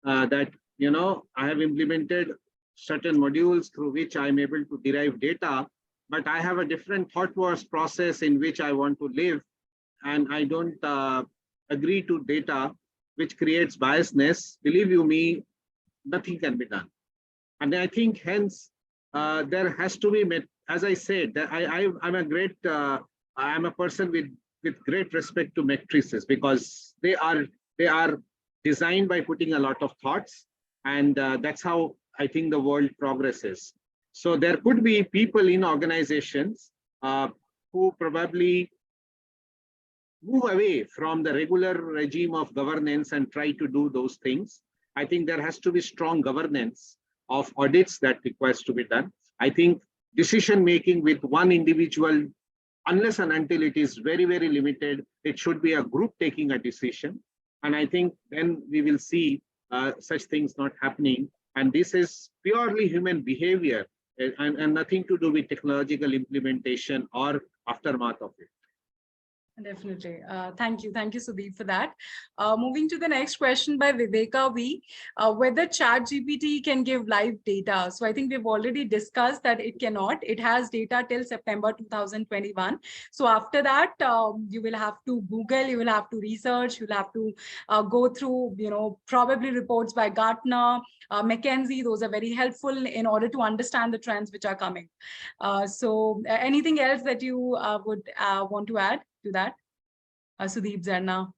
that, I have implemented certain modules through which I'm able to derive data, but I have a different thought process in which I want to live, and I don't agree to data which creates biasness, believe you me, nothing can be done. And I think hence there has to be, as I said, that I'm a great, I'm a person with great respect to matrices, because they are designed by putting a lot of thoughts, and that's how I think the world progresses. So there could be people in organizations who probably move away from the regular regime of governance and try to do those things. I think there has to be strong governance of audits that requires to be done. I think decision making with one individual, unless and until it is very, very limited, it should be a group taking a decision. And I think then we will see such things not happening. And this is purely human behavior, and nothing to do with technological implementation or aftermath of it. Definitely. Thank you. Thank you, Sudeep, for that. Moving to the next question by Viveka V. Whether ChatGPT can give live data. So I think we've already discussed that it cannot. It has data till September 2021. So after that, you will have to Google, you will have to research, you'll have to go through, probably reports by Gartner, McKinsey. Those are very helpful in order to understand the trends which are coming. So anything else that you would want to add to that, Sudeep, Zarna?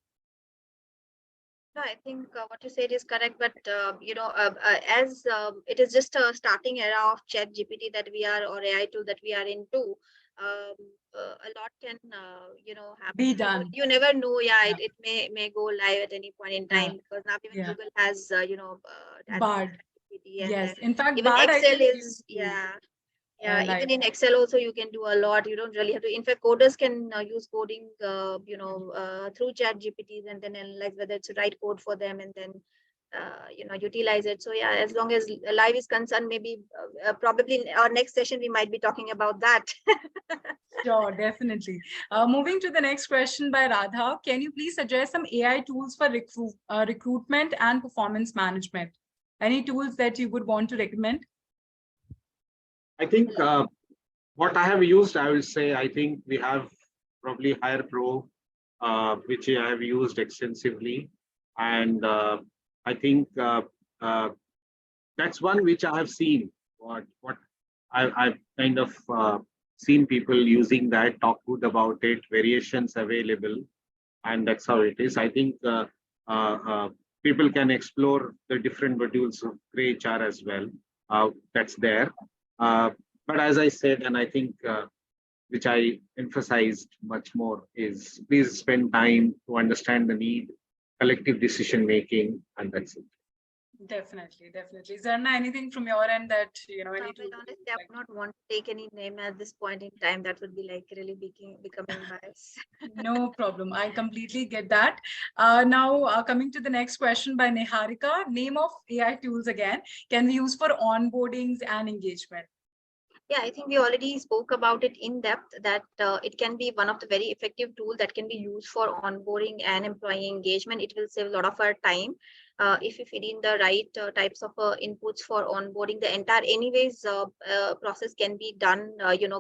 No, I think what you said is correct, but as it is just a starting era of Chat GPT that we are, or AI tool that we are into, a lot can happen. Be done. You never know. Yeah, Yeah. it may go live at any point in Yeah. time, because now even Yeah. Google has Bard. GPT, and Yes. then In fact, even Bard I Excel think is, used to yeah, live. even in Excel also you can do a lot. You don't really have to. In fact, coders can use coding, through Chat GPTs, and then analyze whether it's the right code for them, and then utilize it. So yeah, as long as live is concerned, maybe probably in our next session we might be talking about that. Sure, definitely. Moving to the next question by Radha, can you please suggest some AI tools for recruitment and performance management? Any tools that you would want to recommend? I think what I have used, I will say, I think we have probably Hire Pro, which I have used extensively. And I think that's one which I have seen. What I've kind of seen people using that, talk good about it, variations available, and that's how it is. I think people can explore the different modules of greytHR as well. That's there. But as I said, and I think which I emphasized much more is please spend time to understand the need, collective decision making, and that's it. Definitely, definitely. Zarna, anything from your end that, any tool Honestly, that you I would would not want to take any name at this point in time. That would be like really becoming biased. No problem. I completely get that. Now, coming to the next question by Neharika, name of AI tools again, can we use for onboardings and engagement? Yeah, I think we already spoke about it in depth that it can be one of the very effective tools that can be used for onboarding and employee engagement. It will save a lot of our time. If you feed in the right types of inputs for onboarding, the entire anyways process can be done,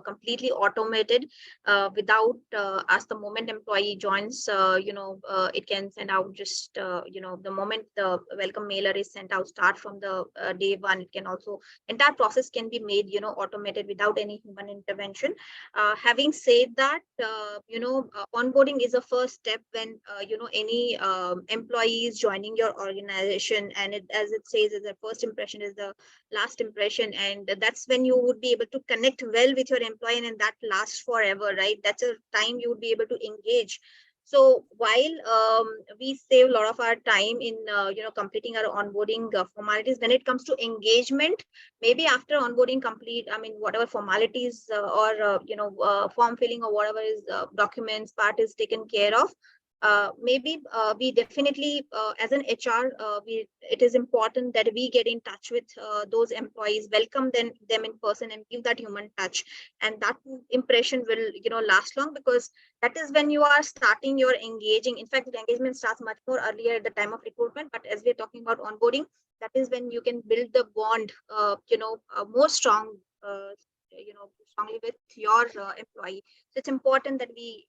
completely automated without as the moment employee joins, it can send out just, the moment the welcome mailer is sent out, start from the day one. It can also, entire process can be made, automated without any human intervention. Having said that, onboarding is a first step when, any employee is joining your organization, and as it says, the first impression is the last impression, and that's when you would be able to connect well with your employee, and that lasts forever, right? That's a time you would be able to engage. So while we save a lot of our time in completing our onboarding formalities, when it comes to engagement, maybe after onboarding complete, I mean whatever formalities or form filling or whatever is documents part is taken care of, maybe we definitely as an HR, it is important that we get in touch with those employees, welcome them in person, and give that human touch, and that impression will last long, because that is when you are starting your engaging. In fact, the engagement starts much more earlier at the time of recruitment, but as we're talking about onboarding, that is when you can build the bond more strong, strongly with your employee. So it's important that we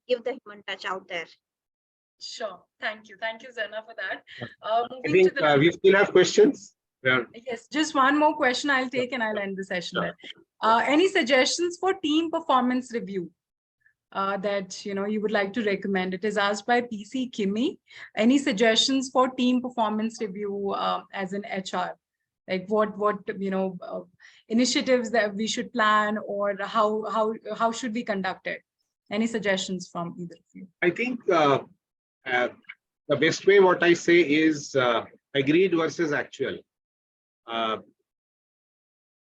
give the human touch out there. Sure. Thank you. Thank you, Zarna, for that. I Moving to think the we still have questions. Yeah. Yes, just one more question I'll take and I'll end the session Sure. there. Any suggestions for team performance review that you would like to recommend? It is asked by PC Kimmy. Any suggestions for team performance review as an HR? Like what initiatives that we should plan, or how should we conduct it? Any suggestions from either of you? I think the best way, what I say is agreed versus actual.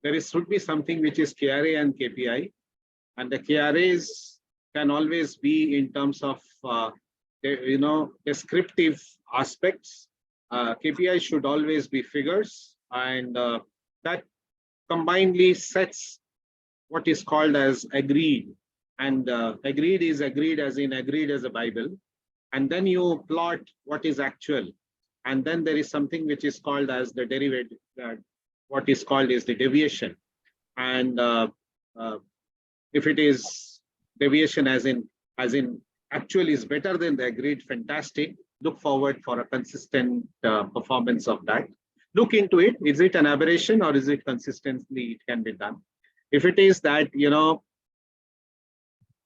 Should be something which is KRA and KPI, and the KRAs can always be in terms of descriptive aspects. KPI should always be figures, and that combinedly sets what is called as agreed. And agreed is agreed as in agreed as a Bible. And then you plot what is actual. And then there is something which is called as the derivative, what is called is the deviation. And if it is deviation as in actual is better than the agreed, fantastic. Look forward for a consistent performance of that. Look into it. Is it an aberration, or is it consistently it can be done? If it is that,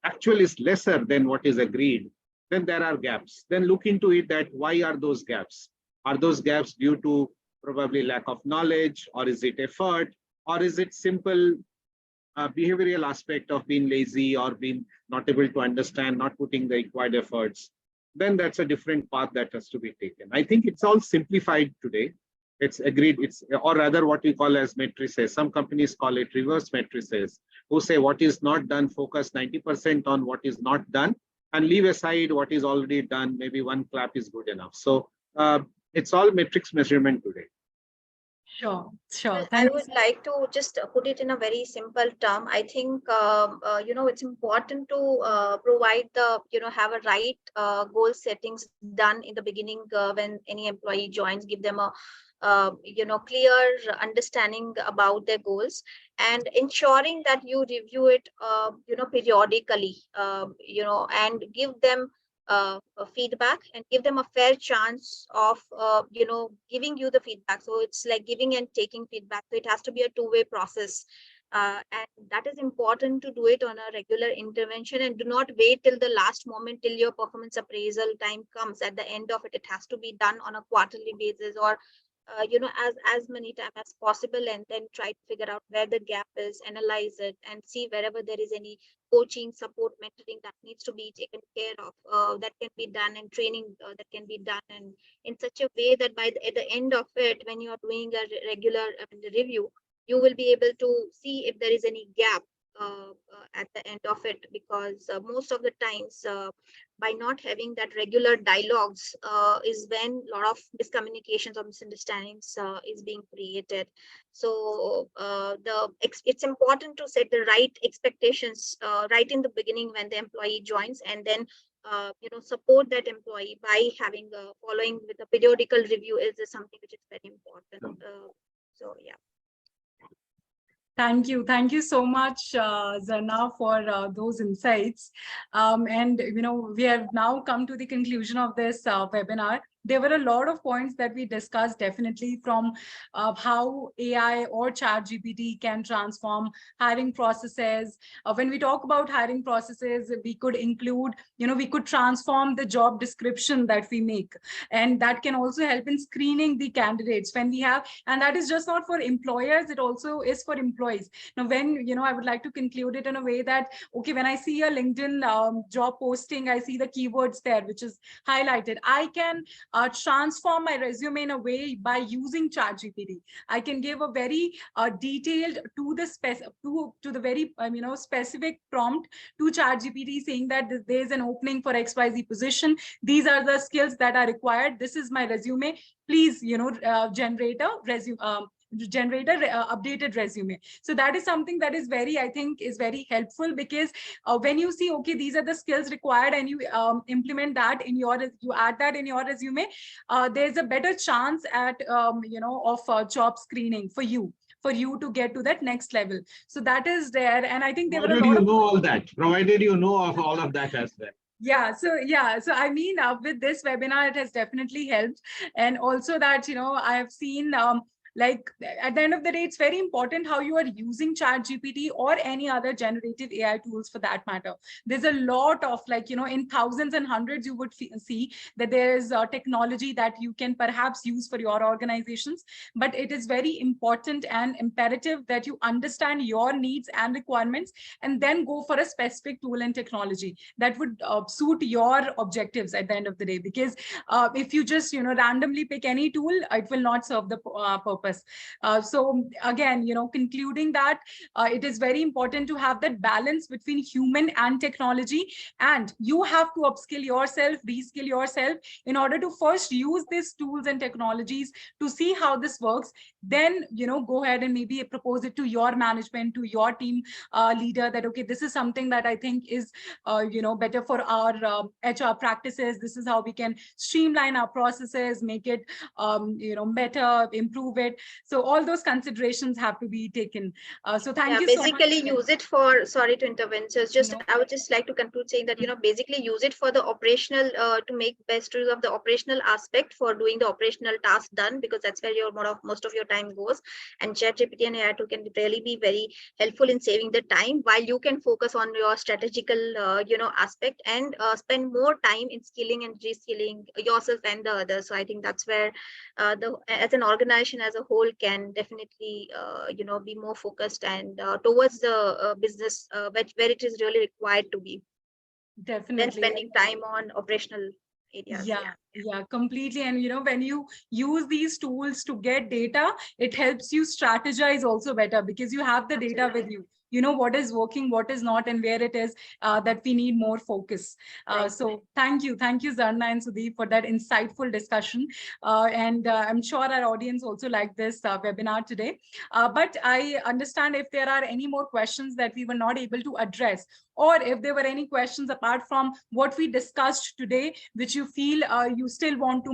actual is lesser than what is agreed, then there are gaps. Then look into it, that why are those gaps? Are those gaps due to probably lack of knowledge, or is it effort, or is it simple behavioral aspect of being lazy or being not able to understand, not putting the required efforts? Then that's a different path that has to be taken. I think it's all simplified today. It's agreed, or rather what we call as matrices. Some companies call it reverse matrices, who say what is not done, focus 90% on what is not done, and leave aside what is already done. Maybe one clap is good enough. So It's all metrics measurement today. Sure. Well, I Thank you. would like to just put it in a very simple term. I think it's important to provide the have a right goal settings done in the beginning when any employee joins. Give them a clear understanding about their goals, and ensuring that you review it periodically, and give them feedback, and give them a fair chance of giving you the feedback. So it's like giving and taking feedback, so it has to be a two-way process, and that is important to do it on a regular intervention, and do not wait till the last moment, till your performance appraisal time comes. At the end of it, it has to be done on a quarterly basis, or as many times as possible, and then try to figure out where the gap is, analyze it, and see wherever there is any coaching, support, mentoring that needs to be taken care of, that can be done, and training that can be done, and in such a way that at the end of it, when you are doing a regular review, you will be able to see if there is any gap at the end of it, because most of the times, by not having that regular dialogues, is when a lot of miscommunications or misunderstandings is being created. So it's important to set the right expectations right in the beginning when the employee joins, and then support that employee by having following with a periodical review is something which is very important. So yeah. Thank you. Thank you so much, Zarna, for those insights. And, we have now come to the conclusion of this webinar. There were a lot of points that we discussed, definitely, from how AI or ChatGPT can transform hiring processes. When we talk about hiring processes, we could include, we could transform the job description that we make. And that can also help in screening the candidates when we have, and that is just not for employers, it also is for employees. Now, when, I would like to conclude it in a way that, okay, when I see a LinkedIn job posting, I see the keywords there, which is highlighted. I can transform my resume in a way by using ChatGPT. I can give a very detailed to the very specific prompt to ChatGPT, saying that there is an opening for XYZ position. These are the skills that are required. This is my resume. Please, generate a resume. Updated resume. So that is something that is I think is very helpful, because when you see, okay, these are the skills required, and you implement that you add that in your resume, there's a better chance at of job screening for you to get to that next level. So that is there. And I think there were a lot of all that, provided you know of all of that as well. Yeah. So I mean, with this webinar, it has definitely helped. And also that, I have seen, like, at the end of the day, it's very important how you are using ChatGPT or any other generative AI tools for that matter. There's a lot of, like, in thousands and hundreds, you would see that there is technology that you can perhaps use for your organizations. But it is very important and imperative that you understand your needs and requirements, and then go for a specific tool and technology that would suit your objectives at the end of the day. Because if you just, randomly pick any tool, it will not serve the purpose. So again, concluding that it is very important to have that balance between human and technology, and you have to upskill yourself, reskill yourself, in order to first use these tools and technologies to see how this works. Then, go ahead and maybe propose it to your management, to your team leader, that, okay, this is something that I think is better for our HR practices. This is how we can streamline our processes, make it better, improve it. So all those considerations have to be taken. So thank you so much. Basically use it for, sorry to intervene, so just I would just like to conclude saying that basically use it for the operational, to make best use of the operational aspect for doing the operational task done, because that's where your most of your time goes. And ChatGPT and AI can really be very helpful in saving the time, while you can focus on your strategical aspect, and spend more time in skilling and reskilling yourself and the others. So I think that's where as an organization as a whole can definitely be more focused and towards the business, where it is really required to be, definitely, then spending time on operational areas. Yeah, completely. And when you use these tools to get data, it helps you strategize also better, because you have the data with you. what is working, what is not, and where it is that we need more focus. So thank you, Zarna and Sudeep, for that insightful discussion. And I'm sure our audience also liked this webinar today. But I understand if there are any more questions that we were not able to address, or if there were any questions apart from what we discussed today, which you feel you still want to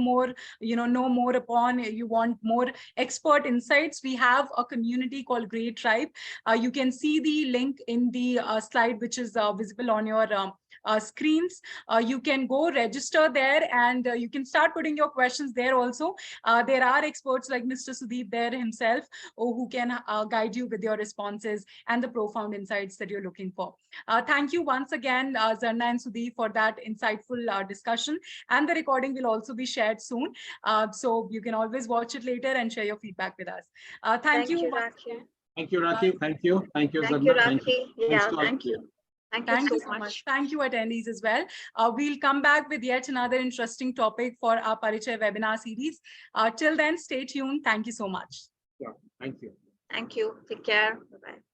know more upon, you want more expert insights, we have a community called Great Tribe. You can see the link in the slide, which is visible on your screens. You can go register there, and you can start putting your questions there also. There are experts like Mr. Sudeep there himself, who can guide you with your responses and the profound insights that you're looking for. Thank you once again, Zarna and Sudeep, for that insightful discussion. And the recording will also be shared soon. So you can always watch it later and share your feedback with us. Thank you. Rakhi. Thank you, Rakhi. Thank you. Thank you, Thank Zarna. you, Rakhi. Yeah, to thank you. Thank you so much. Thank you, attendees, as well. We'll come back with yet another interesting topic for our Parichay webinar series. Till then, stay tuned. Thank you so much. Yeah, thank you. Thank you. Take care. Bye-bye.